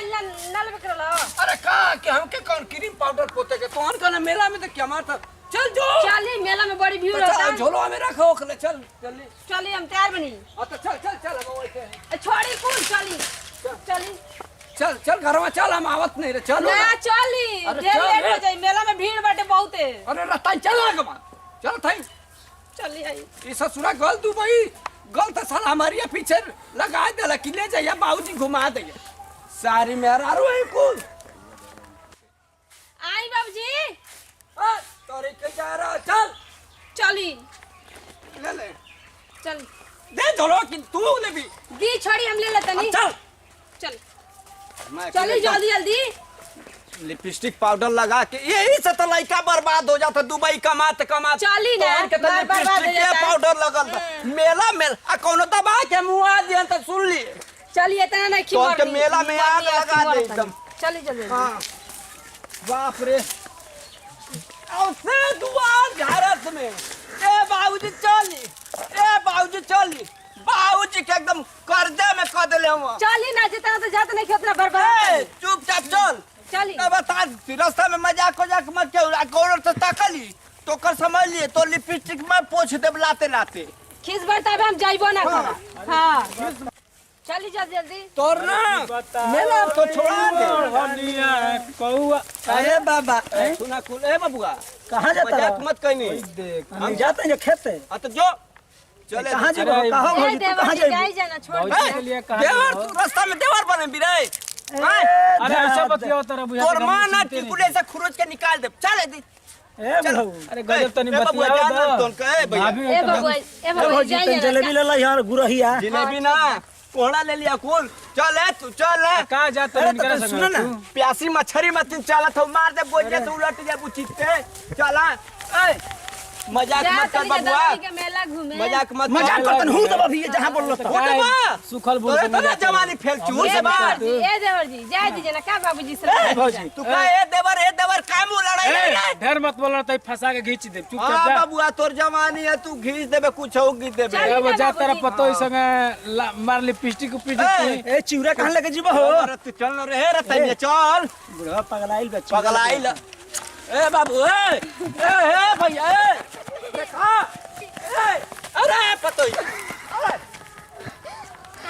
नल बकरल अरे का कि हमके कौन क्रीम पाउडर पोते के तोहन का ना मेला में तो क्या मारता चल जो चली मेला में बड़ी भीड़ तो होता चल झोलो में रखो ओखले चल जल्दी चली हम तैयार बनी तो चल चल चल हम ओइते छोड़ी कौन चली चली चल चल घर में चल हम आवत नहीं रे चलो ना चली अरे ढेर चल लेट रे। हो जाई मेला में भीड़ बाटे बहुते अरे रताई चल लग चल थाई चली आई ई ससुरा गल तू भाई गल तो साला हमारी पीछे लगा देला कि ले जाइए बाबूजी घुमा दे सारी मेरा रो है कुल आई बाबूजी तोरे के जा रहा चल चली ले ले चल दे धोलो कि तू ले भी दी छोड़ी हम ले लेतनी चल चल चली जल्दी जल्दी। लिपस्टिक पाउडर लगा के यही से तो लड़का बर्बाद हो जाता दुबई कमाते कमाते। चली ना, तोहन के तो बर्बाद हो लिपस्टिक जाता। पाउडर लगल बा। मेला मेला आ कोनो दबा के मुआ दिया तो सुन ली। चलिए इतना नहीं तो के मेला में आग लगा दे एकदम। चली जल्दी। हाँ बाप रे औसे दुआर झारत में ए बाबूजी चली बाबूजी के एकदम कर्जे में कर देले हम। चली ना, जितना तो जाते नहीं उतना बर्बाद। चुपचाप चल। चली अब बता रास्ता में मजाक मत के कौन से ताकली तो कर समझ लिए तो लिपस्टिक में पोछ दे लाते लाते खीस बढ़ता हम जाइबो ना कर। हां चली जल्दी। तोर ना मेला तो छोड़ा दे। हनिया कौआ अरे बाबा सुना कुल ए बाबूआ कहाँ जाता मजाक मत कहनी देख हम जाते हैं खेते। तो जो चले कहाँ जी कहाँ ए भौजी तू देवर कहाँ जी जाइबू? जाई जाना छोड़ भौजी के लिए कहा देवर तू रास्ता में देवर बने भी रे अरे ऐसा बतियाओ तेरा बुझा तोर मां ना टिकुले से खुरोच के निकाल दे चले दी। ए बहू अरे गजब तनी बतियाओ तो कहे भैया भाभी ए बाबू भौजी जाई तन जलेबी ले ला यार गुरहिया। जिलेबी ना कोहड़ा ले लिया कुल चल तू चल कहाँ जाता अरे है इनकरा तो संग सुनो ना तू? प्यासी मछरी मत चला था मार दे बोझे तो उलट जा बुचिते चला ए मजाक मत कर बबुआ के मेला घूमे। मजाक मत मजाक करतन हूं तो अभी जहां बोल रहा था। बा सुखल बोल तोरे तो ना जवानी फेल चूर से बात ए देवर जी जाई दीजिए ना का बाबूजी से। भौजी तू का ए देवर काम लड़ाई रे ढेर मत बोलना तो फंसा के खींच दे चुपचाप हां जा। बबुआ तोर जवानी है तू घीच देबे कुछ हो घीच देबे चल। अब जा तेरा पतो इस संग मार लिपस्टिक उपिस्टिक ए चिवरा कहां लेके जीबो हो? अरे तू चल न रे रतैया चल बुढ़ा पगलाइल बा। पगलाइल ए बाबू ए भैया ए देखा ए अरे पतोई अरे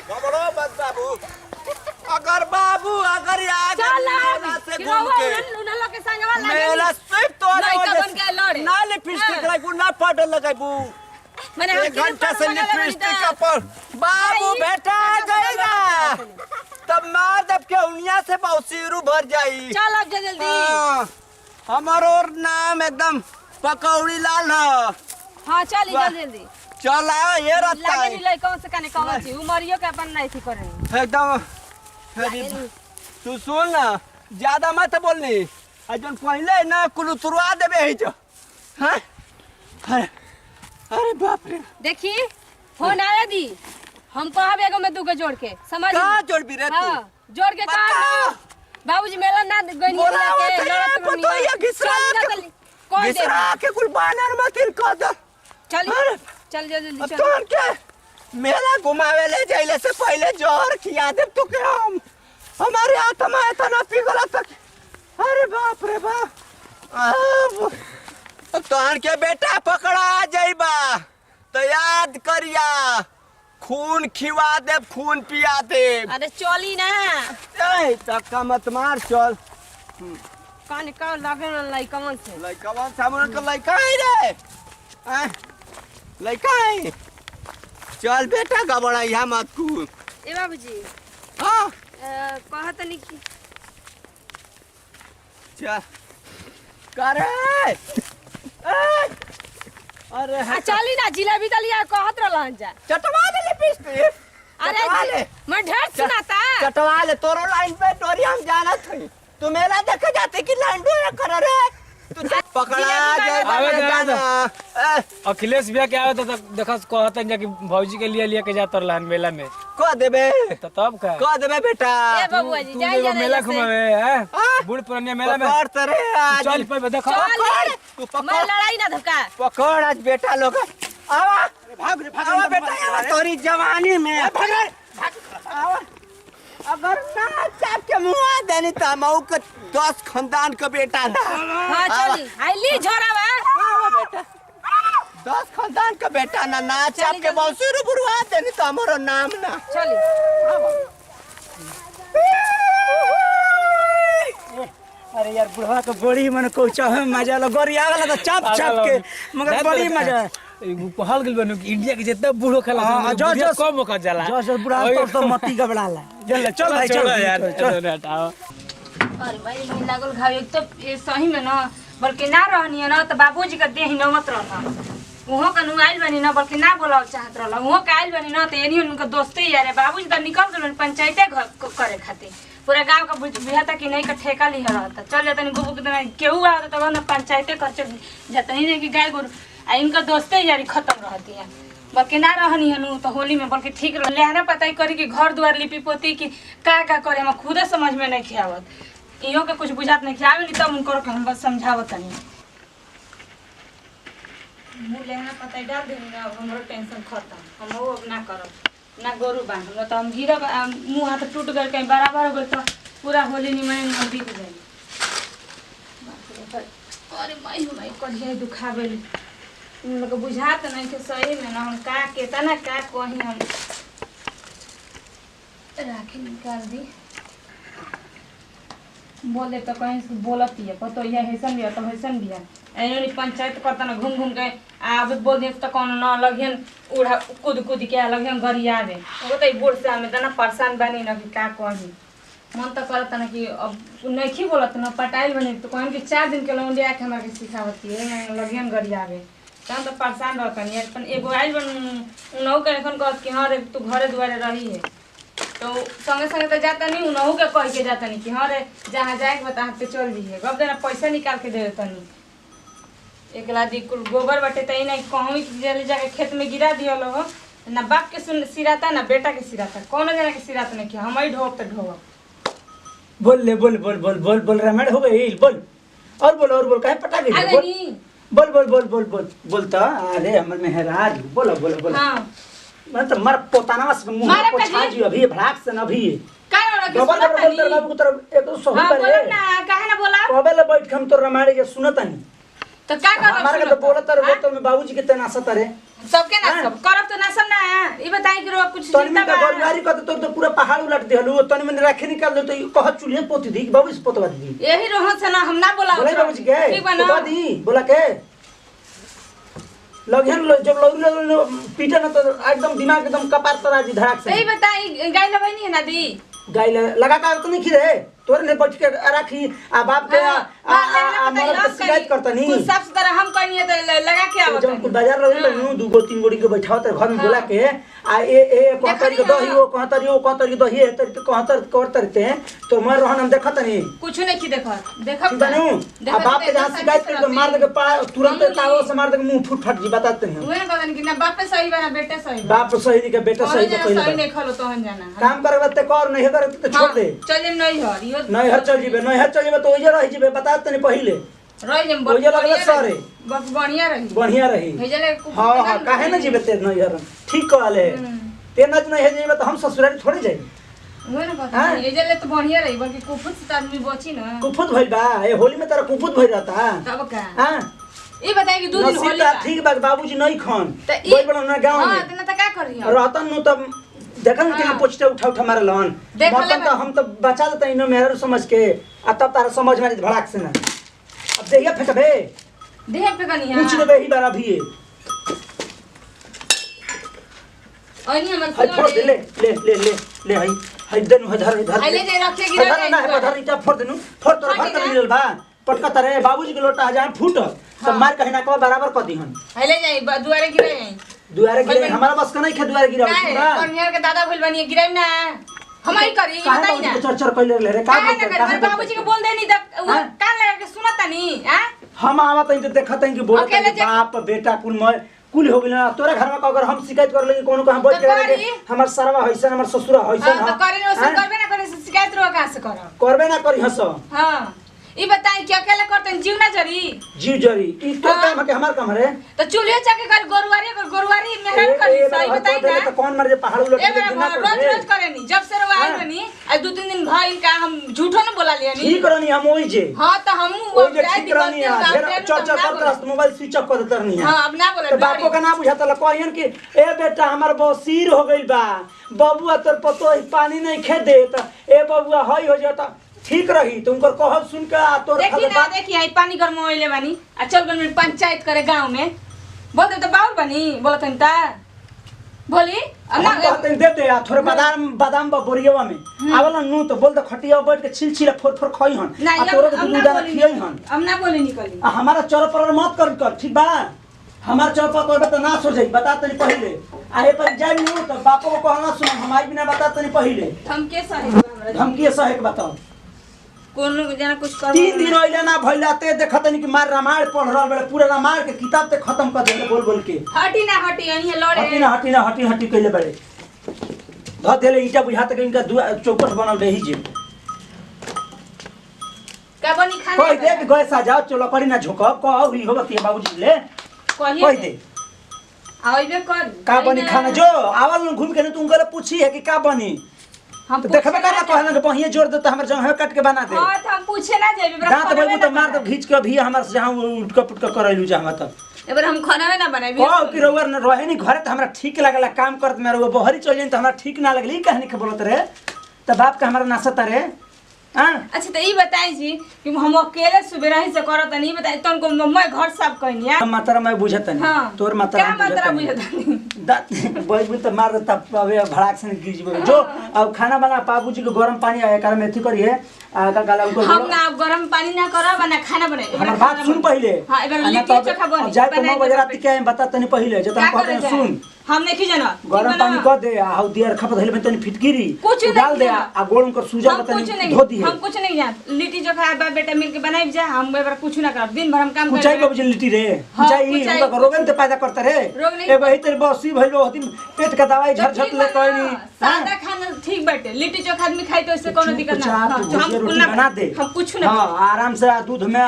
बाबरो बस बाबू अगर याद मेला से घूम के उन के संग वाला मेला सिर्फ तो लड़का बन के लड़े। ना लिपस्टिक लगाबू ना पाउडर लगाबू मैंने एक घंटा से लिपस्टिक का पर बाबू बेटा गईगा तब मार दब के उनिया से बौसीरू भर जाई। चल अब जल्दी। हाँ, हमारो नाम एकदम पकौड़ी लाल है। हां चली जल्दी। चल आओ ये रहता लागे है नहीं लई कौन से काने कौन सी उमरियो के अपन नहीं थी करे। एकदम अरे तू सुन ना ज्यादा मत बोलनी अजन पहले ना कुल उतरवा देबे है जो हां अरे बाप रे देखी फोन आया दी हम कहब एगो में दूगो जोड़ के समझ कहां जोड़ भी रे तू हां जोड़ के बता। कहा बाबूजी मेला ना गनी बोला के मत रे, लड़त पतो ये घिसरा के- कौन दे घिसरा के कुल बानर मत कर दे चल अरे, चल जल्दी अब चल। तोहन के मेला घुमावे ले जाइले से पहले जोर खिया देब तो के हम हमारे आत्मा इतना पिघला तक अरे बाप रे बाप अब तोहन के बेटा पकड़ा जाइबा तो याद करिया खून खिवा देब खून पिया देब अरे चली ना ए तक्का मत मार चल काने का लागे ना लाई कौन से लइका वन सामने का लइका है रे आ, लइका है चल बेटा गबड़ा यहाँ मत कूद ए बाबूजी हाँ कहत नहीं कि चल करे अरे चली ना जिलेबी तलिया कहत रहलन जा चटवा ले लिपस्टिक चटवा ले अरे मैं ढेर सुनाता चटवा ले तोरो लाइन पे टोरी हम जाना थे तू मेला देखे जाते कि लाइन डोरा कर रे तू पकड़ा जाए आवे दे, आवे दे। ए, अखिलेश भैया के आवे तो देखा कहते हैं कि भौजी के लिए लेके जाता रहन मेला में कह देबे तो तब का कह देबे बेटा ए बबुआ जी तू जाई देखो जाना मेला जैसे। घुमावे हैं हाँ? बूढ़ पुरानिया मेला में पकड़ तरे आज चल पे देखो चल तू मैं पकड़ लड़ाई ना धक्का पकड़ आज बेटा लोग आवा भाग रे भाग आवा बेटा आवा तोरी जवानी में आवा अगर ना चाप के मुआ देनी तो मऊ के 10 खानदान का बेटा ना हां चली आइली झोरावा आवा बेटा 10 खानदान का बेटा ना ना चाप के बौसुर बुरवा देनी तो हमारा नाम ना चली अरे यार बुढ़वा के बड़ी मन कोचा है मजा लो गोरिया वाला तो चाप चाप के मगर बड़ी मजा कहल गेल बनो कि इंडिया के जितना बूढ़ो खेला हाँ, जो कम मौका जाला जो बुढ़ा तो मती गबड़ाला चल चल भाई चल यार चल चलो हटाओ अरे भाई नहीं लागल घाव एक तो ये सही में ना बल्कि ना रहनी है ना तो बाबूजी का देह नमत रहता उहो का नुआइल बनी ना बल्कि ना बोलाव चाहत रहला उहो का आइल बनी ना तो एनी उनका दोस्ते यार बाबूजी तो निकल गए पंचायते घर करे खातिर पूरा गांव का बुझाता कि नहीं का ठेका लिया रहता चल जाता नहीं गोबू के दिन केहू आता तब ना पंचायते कर चल जाता नहीं कि गाय गोरू आ इनका दोस्ते यारी खत्म रहती है बल्कि ना रहनी हनु तो होली में बल्कि ठीक रह लेहना पता ही करी कि घर द्वार लिपि पोती कि का करे हम खुदे समझ में नहीं खियावत इहो के कुछ बुझात नहीं खियावे नहीं तब उनको हम बस समझावत नहीं मुँह लेहना पता ही डाल देंगे अब हमारो टेंशन खत्म हम वो अब ना करब ना गोरू बांध तो हम गिरब मुँह हाथ टूट गए कहीं बराबर हो गए तो पूरा होली निमन बीत जाए अरे माई कढ़िया दुखावे उन लोग बुझात नहीं थे सही में ना हम का केतना का कहीं हम राखी निकाल दी बोले तो कहीं से बोलती है पतो यह हैसन भी तो हैसन भी है ऐनी पंचायत करता ना घूम घूम के अब बोल दिए तो कौन ना लगियन उड़ा कूद के लगियन गरिया दे वो तो बोल से हमें तना परेशान बनी ना कि का कहीं मन तो करता ना कि अब नहीं बोलत ना पटाइल बनी तो कहीं कि 4 दिन के लौंडे आके हमारे सिखावती है लगियन गरियावे तब तो परेशान रहता नहीं अपन एगो आइल बन उनहु के एखन कहत कि हाँ रे तू घरे दुआरे रही है तो संगे संगे तो जाता नहीं उनहु के कह के जाता नहीं कि हाँ रे जहाँ जाए के बता पे चल जाइए गप देना पैसा निकाल के दे देता नहीं एक लादी कुल गोबर बटे तो नहीं कहूँ जल्दी जाके खेत में गिरा दिया लो ना बाप के सिराता ना बेटा के सिराता कौन जना के सिराता नहीं कि हम ही ढोब तो ढोब बोल ले बोल बोल बोल बोल बोल रामायण हो गई बोल और बोल काहे पटा गई बोल बोल बोल बोल बोल बोलता अरे हमर मेहराज बोलो बोलो बोलो हां मैं तो मर पोताना से मुंह में पोछा जी अभी भड़ाक से न भी का ना डबल डबल बोलते बाबू की तरफ एक तो सही करे बोल ना काहे ना बोला कबे ले बैठ के हम तो रामायण के सुनत नहीं तो का कर हमारे के तो बोलत रहे तो मैं बाबूजी के तना सतरे सबके ना सब करब तो ना सब ना ई बताई कि रो कुछ तनी में गरीबारी का तो पूरा पहाड़ उलट देहलु तनी में राखे निकाल दे तो कह चूल्हे पोती दी बाबू से पोतवा दी यही रोहन से ना हम ना बोला बोले बाबूजी के ठीक बना पोतवा दी बोला के लगन जब लोग पीटे ना तो एकदम दिमाग एकदम कपार तरा जी धड़ाक से यही बताई गाय लगनी है ना दी गाय लगा का तो नहीं खिरे तोरे ने बैठ के राखी आ बाप के आ मरद के शिकायत करता नहीं कुछ सब तरह हम कहनी है तो लगा के आवत जब कुल बाजार रहे नु दूगो तीन गोड़ी के बैठाओ त घर में बोला के आ ए कहतर के दही वो कहतर के दही है त कहतर करते तो मैं रहन हम देखत नहीं कुछ नहीं की देखब बनू आ बाप के जहां शिकायत कर मार दे के तुरंत ताव से मार दे के मुंह फट जी बताते हैं ओए ना कहन कि ना बाप पे सही बा ना बेटे सही बाप सही नहीं के बेटा सही तो सही नहीं खलो तो हम जाना काम करबे त कर नहीं करे तो छोड़ दे चले नहीं हर नहीं हर चल जीबे नहीं हर चल जीबे तो ओजे रह जीबे बता तने पहले रह जम ओजे लगले सरे बस बढ़िया रही भेजले हां काहे ना जीबे ते नहीं हर ठीक कहले ते न नहीं है जीबे तो हम ससुराल थोड़े जाई ओए ना कहता भेजले तो बढ़िया रही बल्कि कुफुत से आदमी बची ना कुफुत भइल बा ए होली में तेरा कुफुत भइल रहता तब का हां ई बताई कि 2 दिन होली बा ठीक बा बाबूजी नहीं खान बोल बड़ा ना गांव में हां त का करी रहतन नु तब देखन के पोछते उठा मारे लन मतलब तो हम तो बचा देते इनो मेहर समझ के आ तब तारा समझ में भड़ाक से ना अब देहिया फेंकबे देह पे कनी है कुछ देबे ही बारा भी ओनी हमर फोड़ दे ले हई देनु हजार इधर ले दे रखे गिरा ना पधर इटा फोड़ देनु फोड़ तोर घर कर मिलल बा पटका तरे बाबूजी के लोटा जाए फूट सब मार कहिना को बराबर कर दीहन ले जाई दुआरे गिरा जाई दुआरे गिरे हमारा बस का नहीं खे दुआरे गिरा कन्या के दादा भइल बनी गिराई ना हम ही करी बताई ना चर्चा कइले ले रे का कर बाबूजी के बोल देनी त कान लगा के सुनता नी हां हम आवत त देखत कि बोल बाप बेटा कुल हो गेल तोरा घर में अगर हम शिकायत कर लेंगे कोनो को हम बैठ के हमर सरवा होइसन हमर ससुरा होइसन हां तो करे न करबे ना करे शिकायत रो का से करबे ना करी हस हां ई बताई कि अकेले करते जीव ना जरी जीव जरी ई तो काम है कि हमार काम है तो चूल्हे चके कर गोरुवारी मेहनत करी सही बताई ना तो कौन मर जे पहाड़ उलट के बिना रोज करे नी जब से रवा आई बनी आज 2-3 दिन भइल का हम झूठो न बोला लिया नी ठीक रहनी हम ओई जे हां तो हम वो ठीक रहनी है चर्चा करत मोबाइल स्विच ऑफ कर देत रहनी है हां अब ना बोले तो बापो का ना बुझाता ल कहन कि ए बेटा हमर बसीर हो गइल बा बबुआ तोर पतो पानी नहीं खे देत ए बबुआ हई हो जाता ठीक रही तुमकर कहल सुन के तोर देखी ना देखी आई पानी गरम होइले बानी आ चल गन पंचायत करे गांव में बोल दे तो बाउल बनी बोलत त बोली ना दे दे थोड़े बादाम बोरियवा में आवला नु तो बोल दे खटिया बैठ के छिलछिला फोर खई हन आ तोरे के दूध दाना खियई हन हम ना बोले निकली हमारा चर पर मत कर ठीक बा हमार चर पर तो बता ना सो जाई बता तनी पहले आए पर जाई नु तो बापो को कहना सुन हमारी बिना बता तनी पहले हम के सही हमरा धमकी सहे के बताओ कोनो जना कुछ कर 3 दिन ओइले ना भइला ते देखत नहीं कि मार रामायण पढ़ रहल बड़े पूरा रामायण के किताब ते खत्म कर देले बोल बोल के हटी ना हटी यहीं लड़े हटी कइले बड़े ध देले ईटा बुझात के इनका चौकट बनल रही जे का बनी खाना कोई दे के गए सजाओ चलो करी ना झोकब कहो ही होबत है बाबूजी ले कोई दे आइबे कर का बनी खाना जो आवल घूम के तू उनके पूछी है कि का बनी हम तो देखबे करना कहना के बहिए जोड़ दे तो हमर जंग काट के बना दे हां तो हम पूछे ना जेबे दांत भाई तो मार दो घींच के भी हमर से जहां उठक पुटक करैलु जा हम तब एबर हम खाना में ना बनाबी कहो कि रोवर न रहे नहीं घरे तो हमरा ठीक लागला काम करत मेरे वो बहरी चल जाइन तो हमरा ठीक ना लगली कहनी के बोलत रे त बाप का हमरा नासत रे हां अच्छा तो ई बताई जी कि हम अकेले सुबह ही से करत नहीं बताई तन को मैं घर साफ कहनी है मात्रा मैं बुझत नहीं हां तोर मात्रा क्या मात्रा बुझत नहीं दांत बोल तो मार तब अबे भड़ाक से गिर जबे जो अब खाना बना बाबूजी को गरम पानी आए कारण मेथी करिए आगा गाला उनको हम ना गरम पानी ना करब ना खाना बनाए हमर बात सुन पहले हां एबर लिट्टी चोखा बनी जाय तो 9 बजे रात के बता तनी पहले जे तुम कहते हैं सुन हम नहीं जाना गरम पानी कर दे आ हौ दियर खपत हेले में तनी फिटकिरी कुछ डाल दे आ गोल को सूजा तनी धो दी हम कुछ नहीं जान लिट्टी चोखा बाप बेटा मिलके बनाई जा हम एबर कुछ ना करब दिन भर हम काम कुचाई को लिट्टी रे कुचाई उनका रोगन ते पैदा करता रे एगो ही तेरे बसी भइलो होती पेट का दवाई झरझट ले कोई नहीं सादा खाना ठीक बाटे लिट्टी चोखा आदमी खाई तो इससे कोनो दिक्कत ना हम कुछ बना दे हम कुछ ना हां आराम से दूध में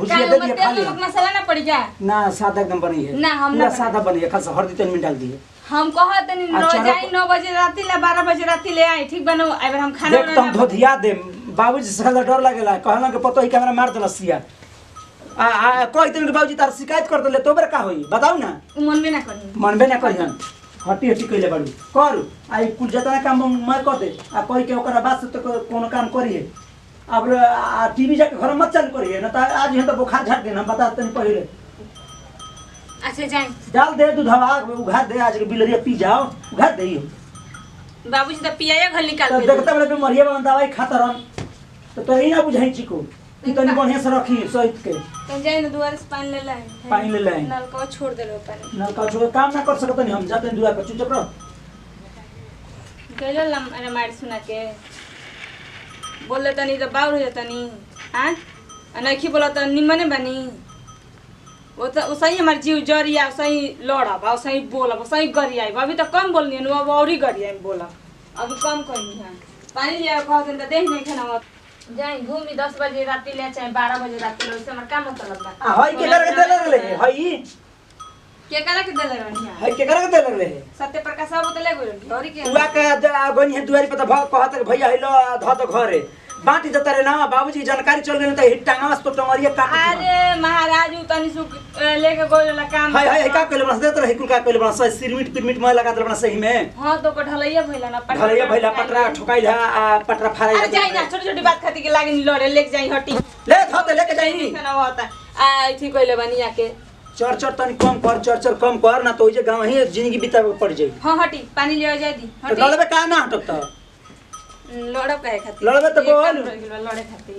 भुजिया दे दिए खा ले मसाला ना पड़ जा ना सादा एकदम बनी है ना हम पूरा सादा बनी है खाली हल्दी तेल में डाल दिए हम कहत नहीं रोज आई 9 बजे राती ले 12 बजे राती ले आई ठीक बनो एबर हम खाना देख तुम धोधिया दे बाबूजी से खाली डर लागेला कहला के पतो ही कैमरा मार देलसिया आ कोई दिन के बाबूजी तार शिकायत कर देले तो बेर का होई बताऊ ना मन में ना करी मनबे ना करिहन हटी हटी कइले बाड़ू कर आई कुल जतना काम मैं कर दे आ कोई के ओकरा बाद से तो कोनो काम करिए अब टीवी जाके घर मत चालू करिए ना त आज है तो बुखार झट देना हम बता तनी पहले अच्छा जाए डाल दे दूधवा उघार दे आज के बिलरिया पी जाओ उघार दे बाबूजी तो पियाया घर निकाल तो के देखता बड़े बीमारिया बन दवाई खाता रहन तो ही ना बुझाई चिको कि तनी बढ़िया से रखी सहित के तो जाए ना दुआर से पानी ले लाए पानी ले लाए नल को छोड़ दे लो पानी ना का छोड़ काम ना कर सकत नहीं हम जाते दुआ पर चुप रहो गइलो लम अरे मार सुना के बोले तनी तो बाउर हो जातनी हां अनखी बोला तो निमने बनी वो तो सही हमार जीव जरिया सही लड़ब और सही बोलब सही गरिया अभी तो कम बोलनी है अब और ही गरिया बोलब अभी कम करनी है पानी लिया कहते तो देख नहीं खाना जाई घूमी 10 बजे रात ले चाहे 12 बजे रात ले उससे हमार का मतलब बा हई के करके देले रहे हई के करा के देले रहनी है हई के करके देले रहे सत्य प्रकाश सब तो ले गइल और के उवा के गनी दुआरी पर तो कहत भैया हिलो ध तो घरे बाटी जता रे ना बाबूजी जानकारी चल गई त टांगा तो टंगरिया काट अरे महाराज तनी सुख लेके गइल काम हाय हाय का कहले बना देत रहे कुल का कहले बना सिरमिट पिरमिट में लगा दे बना सही में हां तो को ढलैया भइला ना ढलैया भइला पटरा ठोकाइला आ पटरा फाड़ाइला अरे जाई ना छोटी छोटी बात खाती के लागिन लड़े लेके जाई हटी ले थ लेके जाई खाना होता आ ठीक कइले बनिया के चर तनी कम कर चर कम कर ना तो ओइ जे गांव ही जिंदगी बितावे पड़ जाई हां हटी पानी ले जाई दी तो हटी लड़बे का ना हटत लड़ब काहे खाती लड़बे तो बोल लड़े खाती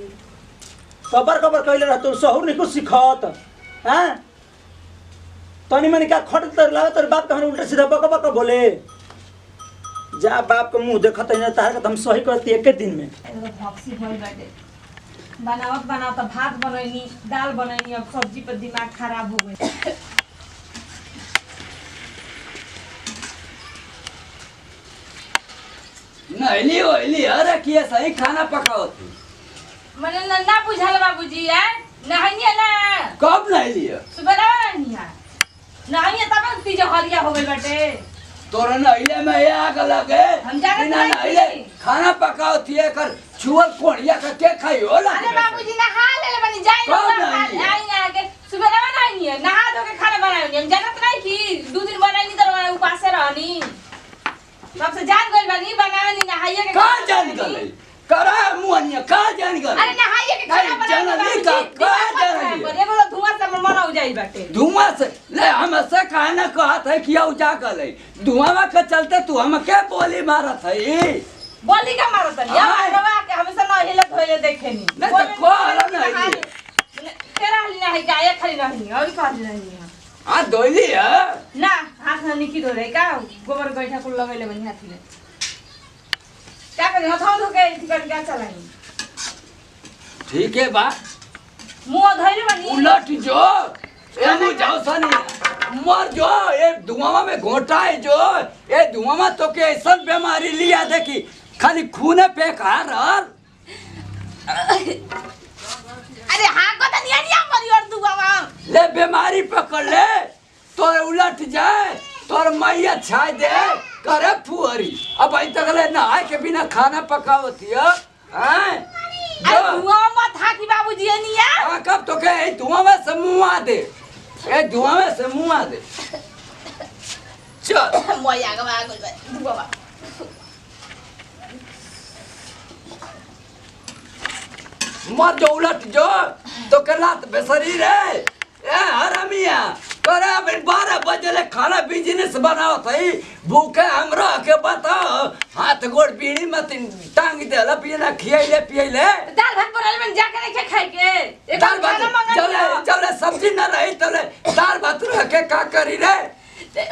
कबर कइले रहतो सहूर नहीं कुछ सिखत हैं तनी मनी का खट तर लावे तोर बाप कहन उल्टा सीधा बक बक बोले जा बाप के मुंह देखत है तार के हम सही करती एक दिन में एगो भक्सी भइल बाटे बनावत भात बनैनी दाल बनैनी अब सब्जी पर दिमाग खराब हो गइल नहली ओइली अरे किए सही खाना पकाओ थी मने ना बुझाल बाबूजी है नहाइए ना कब नहली सुबह नहीं है नहाइए तब तीज हरिया हो गइल बाटे तोरा नहले में ये आग लगे हम जानत बिना नहीं नहले थी। खाना पकाओ थी कर छुअल कोड़िया का के खाई होला अरे बाबूजी नहा ले बनी जाई कब ना नहाइए? आई आके सुबह नहीं है नहा धो के खाना बनाएंगे हम जानत नहीं कि 2 दिन बनाई तो उपास रहनी तब से जान गइल बानी बनावे नहाइए के का जान गले करा मुहनिया का जान गले अरे नहाइए के खाना नहीं, बनावे जानली का जानली? एगो तो धुआं से मन हो जाई बाटे धुआं से ले हम से कहना कहत है कि औ जा गले धुआं के चलते तू हम के बोली मारत है बोली का मारत है हाँ। रवा के हमेशा न हिलत होए देखेनी नहीं तो कोहरा नहीं तेरा हली नहीं का एक खाली नहीं और का नहीं है आ दोली है ना हाथ में निकी धो रे का गोबर गैठा कुल लगैले बनी हाथ में क्या करी हथवा धो के टिकट क्या चलाई ठीक है बा मुंह धइले बनी उलट जो एमू जाओ सनी मर जो ये धुआं में घोटा है जो ये धुआं में तो के ऐसा बीमारी लिया दे कि खाली खूने पे खा रहा अरे हाँ को तो नहीं मरी और दुआ ले बीमारी पकड़ ले तो उलट जाए तोर मैया छाय दे करे फुहरी अब अभी तक ले नहाए के बिना खाना पकावती है अरे धुआं मत हाकी बाबूजी नहीं है कब तो के धुआं में से मुँह दे ए धुआं में से मुँह दे चल मोया का बागुल दुआ मर जो उलट जो तो के लात बेसरी रे ए हरामिया करे अब 12 बजे ले खाना बिजनेस बनाओ थई भूखे हमरा के बताओ हाथ गोड़ बीड़ी मत टांग दे ला पियला खियाइले पियले दाल भात पर में जाके नहीं खाए के एक दाल भात चले सब्जी न रही तले दाल भात रह के का करी रे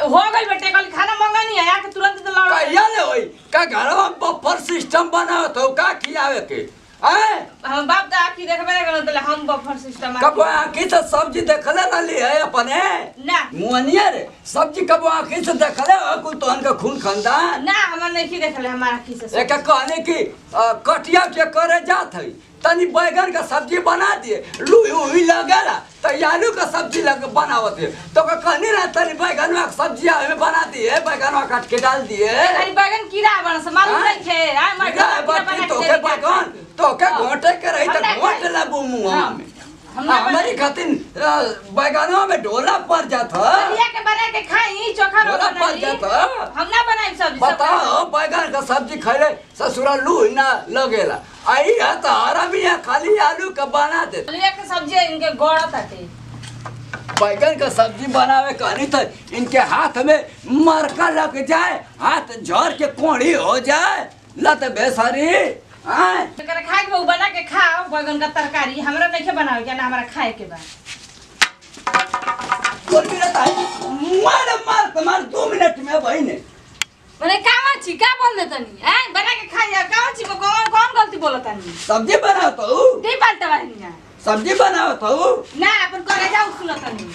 हो गई बेटे कल खाना मंगा नहीं आया कि तुरंत तो लौट कहिया ले होई का घरवा में बफर सिस्टम बनाओ तो का खियावे के हम बाप तो आखी देखबे नहीं करत पहले हम बफर सिस्टम कब आखी से सब्जी देखले रहली है अपने ना मुअनिया रे सब्जी कब आखी से देखले हो कुल तोहन का खून खानदान ना हमर नहीं देखले हमारा आखी से एक कहने की कटिया के करे जात है तनी बैगन का सब्जी बना दिए लुई उई लगेला तो आलू का सब्जी लग बनावत है तो कहनी ना तनी बैगन में सब्जी में बना दिए बैगन काट के डाल दिए अरे बैगन कीड़ा बन से मालूम नहीं थे आ मर तो के बैगन तो के घोटे के रही तो घोट लेबू मुंह में हमारी खातिर बैगनवा में ढोला पड़ जाता लिया के बना के खाई चोखा ढोला पड़ जाता हम ना बनाई सब्जी बताओ बैगन का सब्जी खाइले ससुरा लू ना लगेला आई है तो हरामिया खाली आलू का बना दे लिया के सब्जी इनके गोड़ा ताटे बैगन का सब्जी बनावे कहनी तो इनके हाथ में मरका लग जाए हाथ झड़ के कोड़ी हो जाए लत बेसरी एकरा खाए के बना के खाओ बैगन का तरकारी हमरा नहीं बनावे के ना हमरा खाए के बा बोल भी रहता है मार तुम्हारे 2 मिनट में भाई ने मैंने कामा छी का बोल देतनी हैं बना के खाई जा कामा छी कौन कौन गलती बोलतनी सब्जी बनाओ तो दी पालता बानी सब्जी बनाओ तो ना अपन करे जाऊ सुनतनी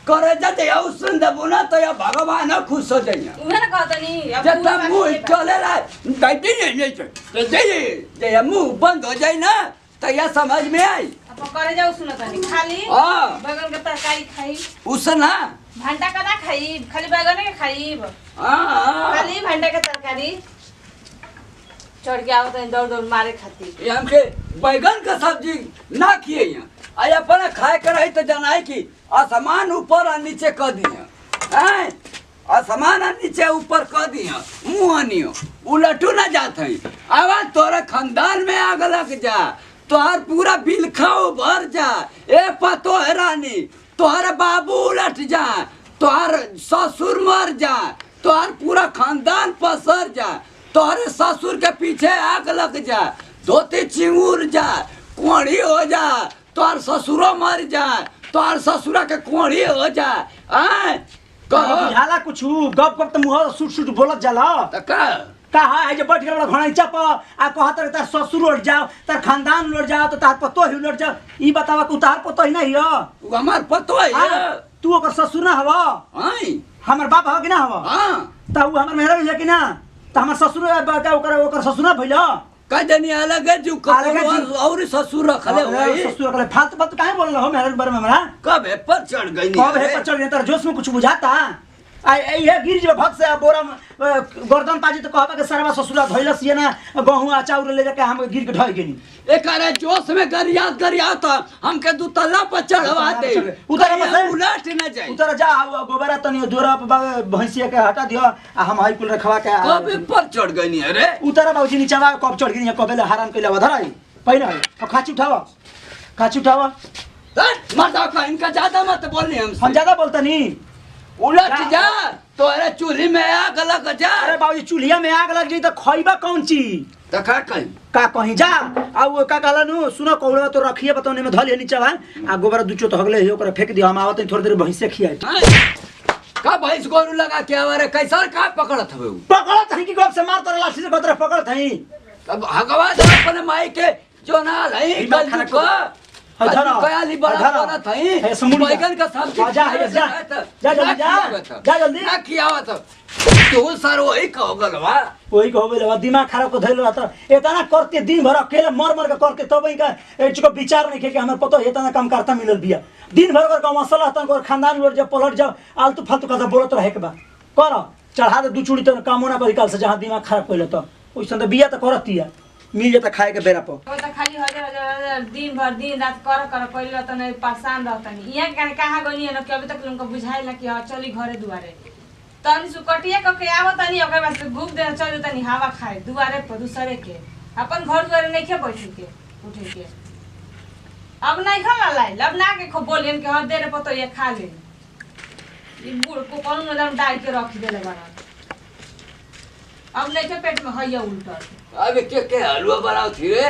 करे जाते या सुन देबो ना तो या भगवान खुश हो जाइए उहे ना कहतनी जब मुंह चले ला बैठी नहीं तो जे मुंह बंद हो जाए ना तो या समझ में आई अपन करे जाऊ सुनतनी खाली हां बैगन का तरकारी खाई उसना भांटा का ना खाई खाली बैगन के खाई हां खाली भांटा के तरकारी चढ़ के आवत दौड़ दौड़ मारे खाती ये हमके बैगन का सब्जी ना खिए यहाँ आई अपना खाए कर रही तो जनाए कि आसमान ऊपर और नीचे कर दिए हैं आसमान और नीचे ऊपर कर दिए मुँहनियो उलटू ना जात है आवाज तोरे खानदान में आग लग जा तोहर पूरा बिलखाओ भर जा ए पतो है रानी तोहर बाबू उलट जा तोहर ससुर मर जा तोहर पूरा खानदान पसर जा तोहरे ससुर के पीछे आग लग जा धोती चिंगूर जा कोड़ी हो जा तोहर ससुरो मर जा तोहर ससुरा के कोड़ी हो जा कहो बुझाला कुछ गप गप तो मुंह सुट सुट बोलत जाला त का है जो बैठ गया घोड़ा पर आ कहत रे तार ससुर उठ जाओ तार खानदान लौट जाओ तो तार पतो ही लौट जाओ ई बतावा कि तार पतो ही नहीं हो हमार पतो है तू ओकर ससुर ना हवा हां हमर बाप हो कि ना हवा हां त उ हमर मेहरा है कि ना त हमर ससुर बेटा ओकर ससुर ना भइल का जनी अलग है जो और ससुर रखले होई ससुर रखले फालतू बात काहे बोल रहा हो मेहरा के बारे में हमरा कब है पर चढ़ गई कब है पर चढ़ गई तार जोश में कुछ बुझाता ये गिर जो भक्त से बोरा गर्दन पाजी तो कहबा के सरवा ससुरा धइलस ये ना गहूं अचाउर ले जाके हम गिर के ढल गेनी एकरे जोश में गरिया था हमके दू तल्ला पर चढ़वा दे उधर से उलट न जाए उधर जा गोबरा तनी दोरा पर भैंसिया के हटा दियो आ हम हाई कुल रखवा के कब पर चढ़ गई नहीं अरे उधर बाबूजी नीचवा कब चढ़ गई कबेले हराम कइला वधर आई पहिना अब खाची उठावा मर्दा का इनका ज्यादा मत बोलनी हम ज्यादा बोलता नहीं उलट जा तो अरे चूल्ही में आग लग जा अरे बाबूजी चूल्हिया में आग लग जाई तो खइबा कौन चीज तो का कहीं जा आ वो का कहला नु सुनो कौड़ा तो रखिए बताने में धलिए नीचे आ गोबर दुचो तो हगले है ओकरा फेंक दियो हम आवत थोड़ी देर भैंसे खियाए का भैंस गोरू लगा के आवारे कैसा का पकड़त हवे पकड़त है कि गप से मार तोरा लाठी से गतरा पकड़त है तब हगवा दे अपने माई के जो ना नहीं बात कल खाना को कयाली बड़ा बड़ा थई बैगन का सब्जी जा जल्दी ना खियावा तो तू सर वही कहो गलवा वही कहो बोले दिमाग खराब को धैल रहता इतना करते दिन भर अकेले मर मर के करके तब इनका इसको विचार नहीं कि हमें पता इतना काम करता मिलल बिया दिन भर कर मसला तन खानदान में जब पलट जाओ आलतू फालतू कथा बोलत रहे के बा कर चढ़ा दे दू चूड़ी तो काम ना करी काल से जहाँ दिमाग खराब कैले तो वैसे तो बिया तो करती है मिल जाता खाए के बेरा पर वो तो खाली हजार दिन भर दिन रात कर पहले तो नहीं परेशान रहता नहीं यहाँ के कहाँ गई है ना कि अभी तक उनको बुझाई ना कि हाँ चली घरे दुआरे तनी सुकटिया के आवत नहीं ओकर बाद घूम देना चल देता नहीं हवा खाए दुआरे पर दूसरे के अपन घर दुआरे नहीं खे बैठ के उठे के अब नहीं खा लाई लब ना के खो बोलियन के हां दे रे पतो ये खा ले ई बूढ़ को कौन नदम डाल के रख देले बना अब नहीं के पेट में हइया उल्टा अबे के हलवा बनाओ थी रे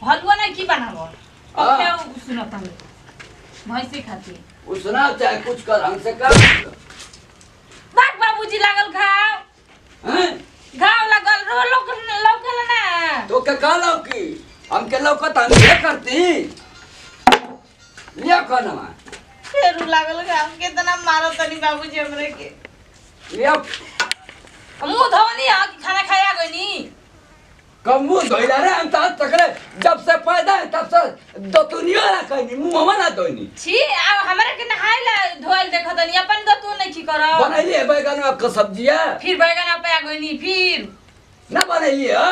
हलवा नहीं की बनावो अब क्या सुनता है भैंसी खाती उसना चाहे कुछ कर हमसे कर बात बाबूजी लागल घाव हैं घाव लागल रो लौकल ना तो के का लौकी हमके लौकत हम ये करती लिया कनमा फेरू लागल घाव कितना मारो तनी बाबूजी हमरे के लिया मुंह धोनी आ कि खाना खाया गनी कमु धोइला रे हम तो तकरे जब से पैदा है तब से दतुनियो ना कहनी मुंह ना धोनी छी आ हमरा के नहाइला धोइल देखो तनी अपन दतु नहीं की करो बनैली बैगन का सब्जी है फिर बैगन पे आ गनी फिर ना बनैली है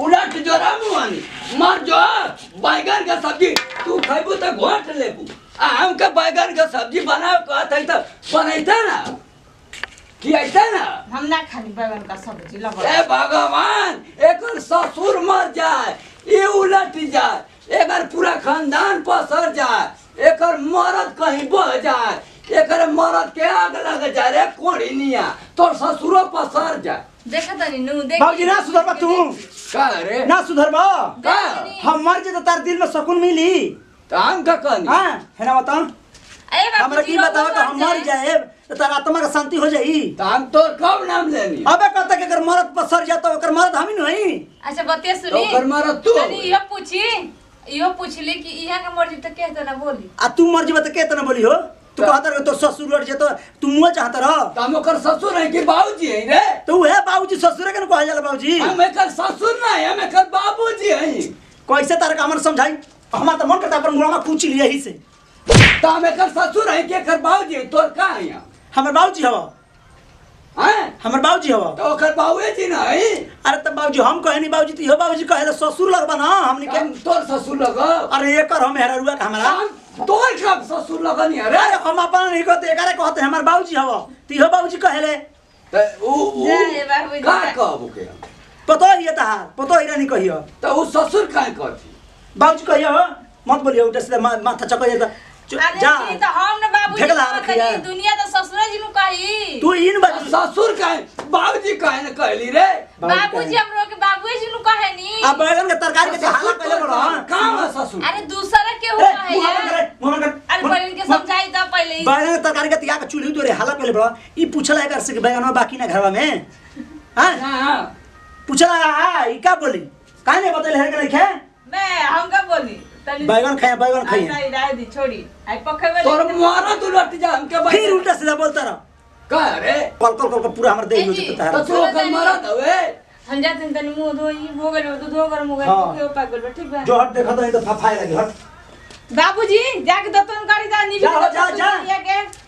उलट जोरा मुआनी मर जो बैगन का सब्जी तू खाइबू तो घोट लेबू आ हमके बैगन का सब्जी बनाओ कहत है तो बनैता ना कि ऐसा ना हम ना खानी बैगन का सब्जी लगा ए भगवान एकर ससुर मर जाए ये उलट जाए एकर पूरा खानदान पसर जाए एकर मरद कहीं बह जाए एकर मरद के आग लग जाए रे कोड़िनिया तोर ससुरो पसर जाए देखा तनी नु देख बाबूजी ना सुधरबा तू का रे ना सुधरबा का हम मर जे तो तार दिल में सुकून मिली तो हम का कहनी हां है ना बताओ ए बाबूजी हमरा की बताओ कि हम मर जाए तो तार आत्मा का शांति हो जाई तो हम तोर कब नाम लेनी अबे कहता कि अगर मरद पसर जाता ओकर मरद हम ही नहीं अच्छा बतिया तो सुनी ओकर मरद तू तनी यो पूछली कि इहा के मर्जी त कहत ना बोली आ तू मर जेबा त के तना बोली हो तू कहता रे तो ससुर लड़ जे तो तू मुंह चाहता रह तो हम ओकर ससुर है कि बाबूजी है रे तो है बाबूजी ससुर के न कहल जाला बाबूजी हम एकर ससुर नहीं हम एकर बाबूजी है कैसे तार का हमन समझाई हमरा त मन करता अपन मुंह में पूछ लिया ही से तो हम एकर ससुर है कि एकर बाबूजी है तोर का है यहाँ हमर बाबूजी हवा हैं हमर बाबूजी हवा तो ओकर बाबूजी नहीं अरे त बाबूजी हम कहनी बाबूजी त यो बाबूजी कहे ससुर लगबा ना हमनी के हम तोर ससुर लगो अरे एकर हम हेररुआ का हमरा हम तोर कब ससुर लगनी है रे अरे हम अपन नहीं कहते एकरे कहते हमर बाबूजी हवा त यो बाबूजी कहेले तो ऊ जय बाबूजी का कहबो के पतो ही तहार पतो ही नहीं कहियो तो ऊ ससुर काहे कहती बाबूजी कहियो मत बोलियो उठे से माथा चको जा अरे जा की त हम न बाबूजी फेकला कहत रखिया। नहीं, दुनिया त ससुर जी नु कही तू इन बाबू ससुर काहे बाबूजी काहे न कहली रे बाबूजी हमरो के बाबूजी नु कहे नी आ बैगन के तरकारी के हाला पहले बड़ा काम है ससुर अरे दूसरा के हो कहे मुंह अरे पहले इनके समझाई त पहले ही। बैगन के तरकारी के तिया के चूल्ही तो रे हाला पहले बड़ा ई पूछला कर से बैगन बाकी ना घरवा में हां हां पूछला ई का बोली काहे नहीं बतले है के नहीं खे मैं हम का बोली तनी बैगन खाए बैगन खाइए नहीं रह दी छोड़ी आई पखे में तोर मारा तू लट जा हमके भाई फिर उल्टा सीधा बोलता रह का रे कल कल कल पूरा हमर देह हो जता तो है तू ओकर मारा दवे हम जाते तनी मुंह धोई हो गइल दूध हो गरम हो गइल हाँ। पखे पागल बा ठीक बा जो हट देखा तो फफाए लगी हट बाबूजी जाके दतन करी दा नी जा, जा, जा।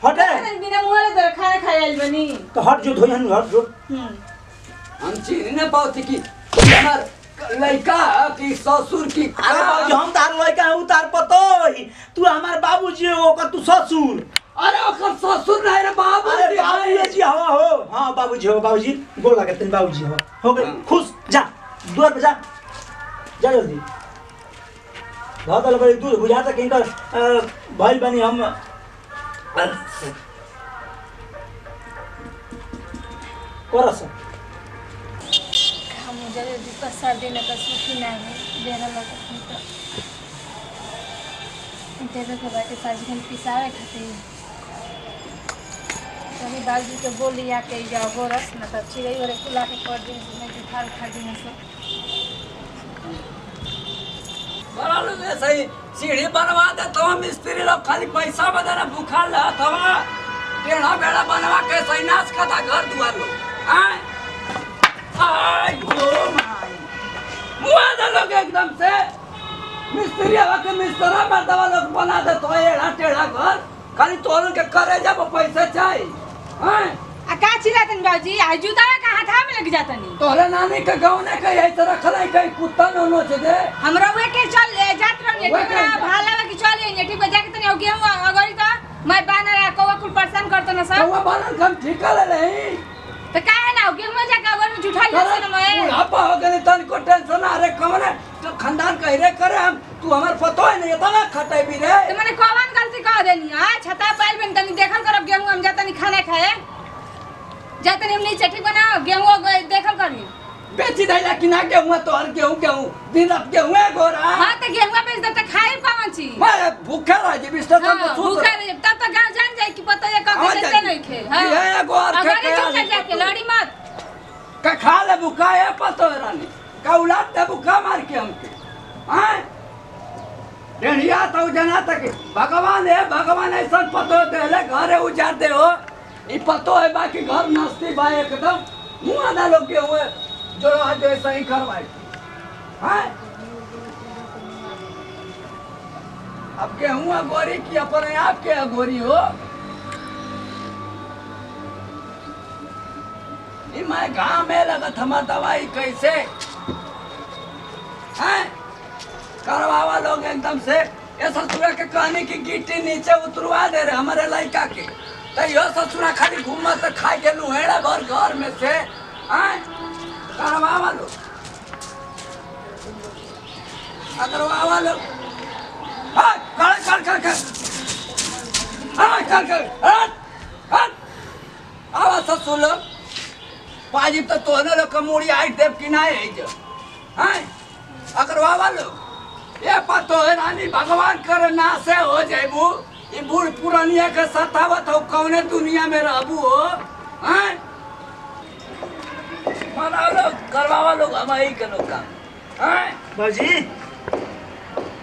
हटे। बिना मुंह रे खाना खाइल बनी तो हट जो धोई हन हट जो हम चीन न पावती की हमर लड़का की ससुर की अरे बाबूजी हम तार लइका हूं तार पतो ही तू हमार बाबूजी हो का तू ससुर अरे ओकर ससुर नहीं रे अरे बाबूजी बाबूजी हवा हो हां बाबूजी हो बाबूजी गोल लगे तेन बाबूजी हो गई खुश जा द्वार पे जा जा जल्दी भागल बड़ी दूर बुझा तक इनकर भाई बनी हम कोरस मुझे दुख सर्दी न का सुखी ना है देना लगा तो तेरे के बाटे साजन पिसावे खातिर तभी बाबूजी के बोली आके जाओ गोरस न तो चिड़ै वाले कुला के पड़ दिन में जुठार खा दिन से बड़ा लोग ऐसे ही सीढ़ी बनवा दे तो मिस्त्री लोग खाली पैसा बदला भूखा रहत हवा टेढ़ा बेड़ा बनवा के सही नाश खाता घर दुआर लोग आय आय हो माय मुआ दे लोग एकदम से मिस्त्री हवा के मिस्त्रा मर्दवा लोग बना दे तो एड़ा टेढ़ा घर खाली तोरण के करे जब पैसे चाहिए आय आ का चिल्लातन बाबूजी आ जूतावा का हाथा में लग जातनी तोरे नानी के गाँव ने कही ऐसे रखल है कहीं कुत्ता न नोच दे हमरा वे के चल जात रह नेटी में भाला के चल नेटी में जाके तनी गेहूं अगरी तो मैं बानर कौवा कुल परेशान करत न सब कौवा बानर हम ठिका ले रही तो काहे ना गेहूं में जाके अगर में जुठा ले न मैं बुढ़ापा हो गए तन को टेंशन अरे कमरे तो खानदान कह रे करे हम तू हमार पतो है नहीं इतना खटे भी रे तो मैंने कौन गलती कह देनी हां छता पाइल बन तनी देखल करब गेहूं हम जातनी खाना खाए जातनी हम नीचे ठीक बनाओ गेहूं देखल करी बेची देला कि ना गेहूं तो हर गेहूं दिन अब गेहूं है गोरा हां तो गेहूं बेच दे त खाई कौन ची मैं भूखा रह जी बिस्तर हां पर भूखा रह तब तो गांव जान जाए कि पता ये कब देते नहीं खे हां ये गोर के अगर जाके लड़ी मत का खा ले भूखा है पतो रानी का उलाट दे भूखा मार के हमके हां डेढ़िया तो जना तक भगवान ऐसा पतो देले घरे उजाड़ दे हो ई पतो है बाकी घर नस्ती बा एकदम मुंह आधा लोग के हुए जो आज ऐसा ही करवाए हैं अब गेहूं गोरी की अपने आप के गोरी हो ई मैं गाँव में लगत हमार दवाई कैसे हैं करवावा लोग एकदम से ये ससुरा के कहने की गिट्टी नीचे उतरवा दे रहे हमारे लड़का के तो यो ससुरा खाली घूमत खाए के लुहेड़ा भर घर में से हैं करवावा लोग करवावा लोग आवा ससुर लोग पाजी तो तोहने लोग कमूड़ी आई देव कि ना है अगरवावा लोग ये पतो है रानी भगवान कर ना से हो जाबू ये बूढ़ पुरानिया के सतावत हो कौने दुनिया में रहबू हो हैं मना लोग करवावा लोग हमारी के लोग का हैं बाबूजी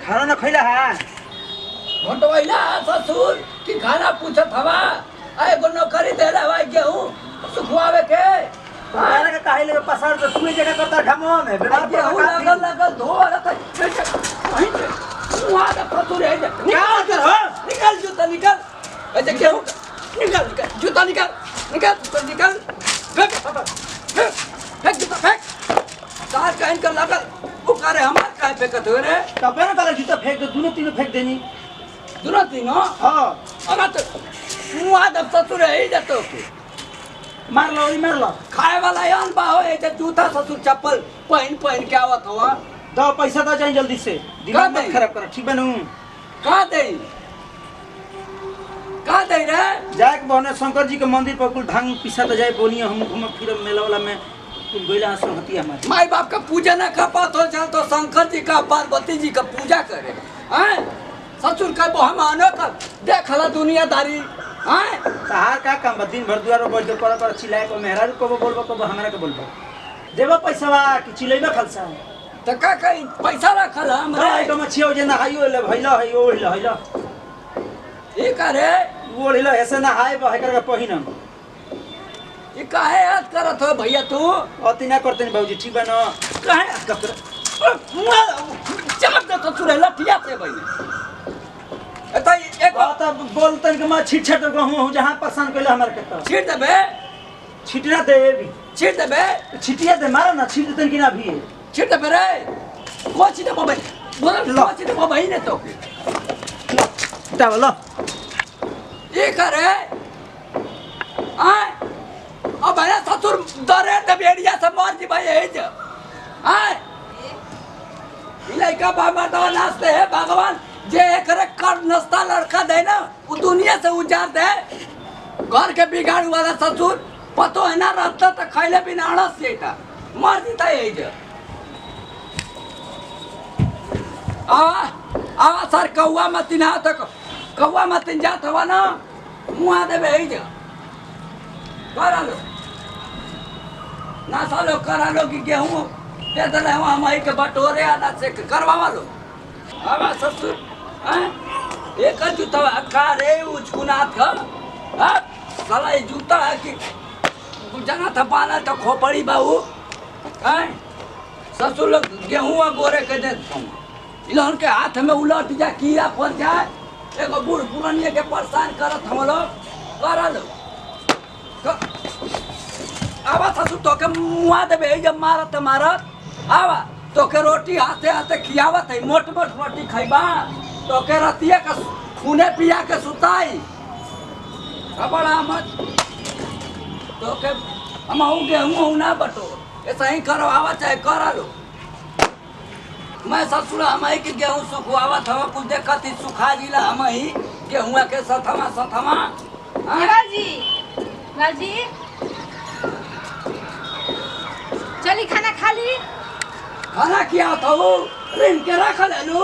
खाना न खइला है घंटवाइला ससुर कि खाना पूछत हवा आए गो नौकरी दे रहा भाई गेहूं सुखवावे के खाना के काहे ले पसार तो सुई जगह करता घमो में बीमार गेहूं लगल धो रहा वहीं पे वहां का फतूर है निकल जूता निकल ऐसे गेहूं निकल जूता निकल फेंक जूता फेंक कार कहन कर लगल पुकारे हमार काहे फेंकत हो रे तबे न करे जूता फेंक दो दोनों तीनों फेंक देनी दोनों तीनों हां अगर तो वहां दब ससुर है जातो के मार लो खाए वाला यान बा हो ये जूता ससुर चप्पल पहन के आवत हवा दो पैसा दो जाए जल्दी से दिमाग मत खराब कर ठीक बनू का दे रे जाए के बहने शंकर जी के मंदिर पर कुल भांग पिसा तो जाए बोलिए हम घूम फिर मेला वाला में कुल गोइला संगति हमारी माई बाप का पूजा न कर पात हो चल तो शंकर जी का पार्वती जी का पूजा करे हैं ससुर का बहमानो का देखला दुनियादारी हैं तहार का काम बा दिन भर दुआरो बैठ के कर चिल्लाए को मेहरा को बोलबो को हमरा के बोलबो देबो पैसावा कि चिल्लाइबा खलसा तो का कहीं पैसा रखल हमरा हां तो मछियो जे नहाइयो ले भइला है ओइला ये करे ओइला ऐसे नहाए बह कर पहिनम ये काहे याद करत हो भैया तू अति ना करते बाबूजी ठीक बा न काहे याद करत चाप दे तो तुरे लठिया से भैया एत एक बात बोलतन के मैं छिट छट गहूं जहां पसंद कइले हमर के तो छीट देबे छिटना देबी छीट देबे छिटिया दे मारा ना छिट देतन कि ना भी छीट देबे रे कोची दे बाबा बोल कोची दे बाबा ही ने तो लो ये करे आय अब मेरा ससुर दरे ते बेड़िया से मार जी भाई है जो आय इलाका बाबा तो नाचते है भगवान जे एकरे कर नस्ता लड़का दे ना वो दुनिया से उजाड़ दे घर के बिगाड़ वाला ससुर पतो है ना रहता तो खैले बिना अड़स जेता मर जीता है जो आवा सर कौआ मत ना तक कौआ मत जात हवा ना मुआ देबे है जो करा लो ना सालो करा लो कि गेहूं दे दले हम के बटोरे आना से करवावा लो आवा ससुर हैं एक जूता का रे उचकुनाथ हां साला ये जूता है कि जाना था पाना तो खोपड़ी बाबू हैं ससुर लोग गेहूं गोरे के देते हैं इन्होंने के हाथ में उलट जा कीड़ा पड़ जाए एगो बूढ़ पुरानिया के परेशान करत हम लोग करा लो आवा ससुर तो के मुआ देबे जब मारत आवा तो के रोटी हाथे हाथे खियावत है मोट मोट रोटी खइबा तो के रतिया का खूने पिया के सुताई बड़ा मत तो के हम गेहूं ना बटो ऐसा ही करो आवा चाहे करा लो मैं ससुर हम के गेहूं सुखवावा था कुछ देखत ही सुखा जिला हम ही गेहूं के सथमा बाजी बाजी चली खाना खा ली खाना किया था वो रिन के रख ले लू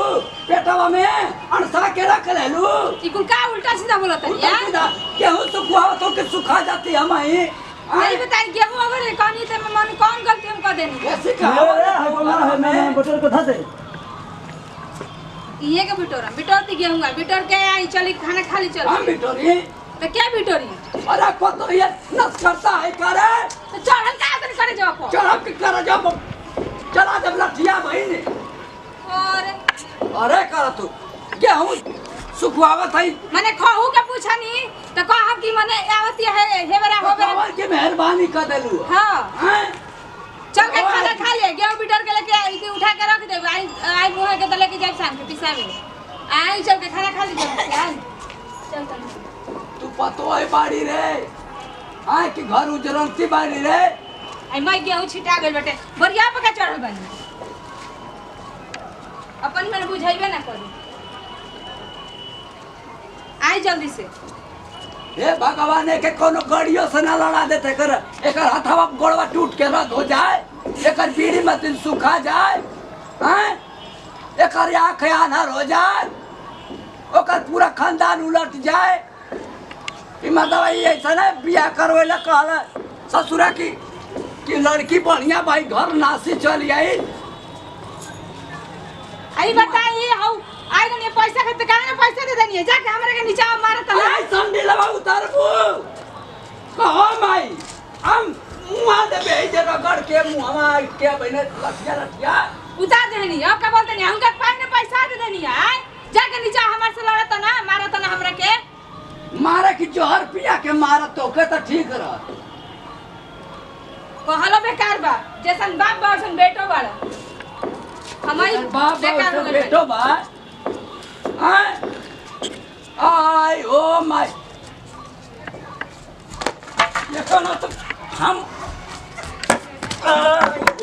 पेटवा में अनसा के रख ले लू इकुल का उल्टा सीधा बोलत है यार गेहूं सुखवावा तो के सुखा जाती हम ही नहीं बताई गेहूं अगर कहानी ते में मन कौन गलती हम कर देनी कैसे कहा मैं बटोर को था दे ये के बिटोर ती गेहूं बिटोर के आई चली खाना खा ली चल हम बिटोरी तो क्या बिटोरी अरे को तो ये नस करता है करे तो चढ़ल का आदमी करे जाओ को चढ़ा के कर जब चला जब लठिया बहिनी और अरे कर तू गेहूं सुखवावत है माने खहू के पूछनी तो कह कि माने आवती है हेबरा होबे भगवान की मेहरबानी कर देलू हां हैं चल के खाना खा ले गेहूं बिटर के लेके आई के उठा के रख दे आई मुंह के तो लेके जाए शाम के पिसावे आई चल के खाना खा ली चल तू पतो है बाड़ी रे आय कि घर उजरंती बाड़ी रे आई मैं गेहूं छिटा गइल बेटे बरिया पे का चढ़ल बनी अपन मन बुझाइबे ना करी आई जल्दी से हे भगवान के कोनो गड़ियों से ना लड़ा देते कर एकर हथवा गोड़वा टूट के रद हो जाए एकर बीड़ी मत सुखा जाए हैं एकर आँख आनर हो जाए ओकर पूरा खानदान उलट जाए ई मतलब ऐसा ना बियाह करवेला कहला ससुरा की कि लड़की बढ़िया भाई घर नासी चल आई आई बताई हौ आई ने पैसा के काहे पैसा दे देनी जाके हमरे के नीचे मारत है आई संडी लगा उतारबू कहो माई हम मुआ दे बेजे रगड़ के मुहवा के बने लठिया उतार देनी अब का बोलते नहीं हमका पाई ने पैसा दे देनी है जाके नीचे हमर से लड़त ना मारत ना हमरे के मारे की जोहर पिया के मारत तो के तो ठीक रह कहलो बेकार बा जैसन बाप बा वैसन बेटो बाड़ा हमारी बाप बेकार हो गइल बेटो बा आई ओ माय ये कोनो तो हम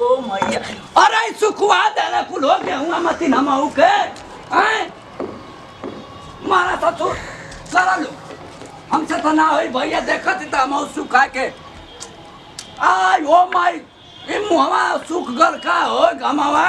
ओ मैया अरे सुखवा देना कुल हो गया हुआ मतीन हम के हैं मारा तो तू करा लो हमसे तो ना होई भैया देखत त हम सुखा के आई ओ माय ई मुहवा सुख गल का हो गमावा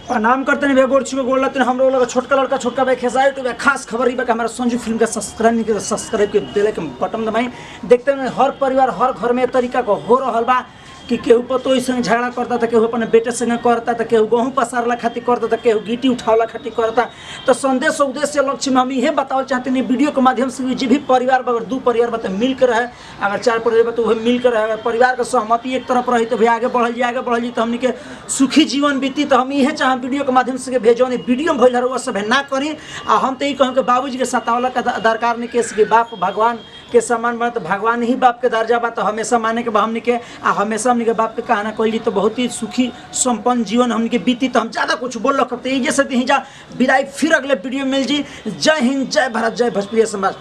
प्रणाम करते हैं बेगोर छिको गोल लते हम लोग छोटका लड़का छोटका भाई खेसाई तो खास खबर ही बा कि हमारा संजू फिल्म का सब्सक्राइब के बेल के बटन दबाई देखते हैं हर परिवार हर घर में तरीका को हो रहल बा कि केहू पतोही संग झगड़ा करता था केहू अपने बेटे संग करता था केहू गेहूँ पसारला खातिर करता था केहू गिट्टी उठावला खातिर करता तो संदेश उद्देश्य लक्ष्य में हम ये बताओ चाहते हैं वीडियो के माध्यम से जो भी परिवार अगर 2 परिवार बता मिल कर रहे अगर 4 परिवार तो वह मिल कर रहे अगर परिवार का सहमति एक तरफ रही तो भी आगे बढ़ल जाए तो हमने के सुखी जीवन बीती तो हम ये चाहे वीडियो के माध्यम से भेजो वीडियो में भैल वो सब ना करी आ हम तो ये कहूँ कि बाबूजी के सतावला का दरकार नहीं के बाप भगवान के समान बने तो भगवान ही बाप के दर्जा बा तो हमेशा माने के हमने के हमेशा हमने के बाप के कहना कहली तो बहुत ही सुखी संपन्न जीवन हमने के बीती तो हम ज़्यादा कुछ बोल रखते हैं जैसे जा विदाई फिर अगले वीडियो मिल जी। जय हिंद जय भारत जय भोजपुरी समाज।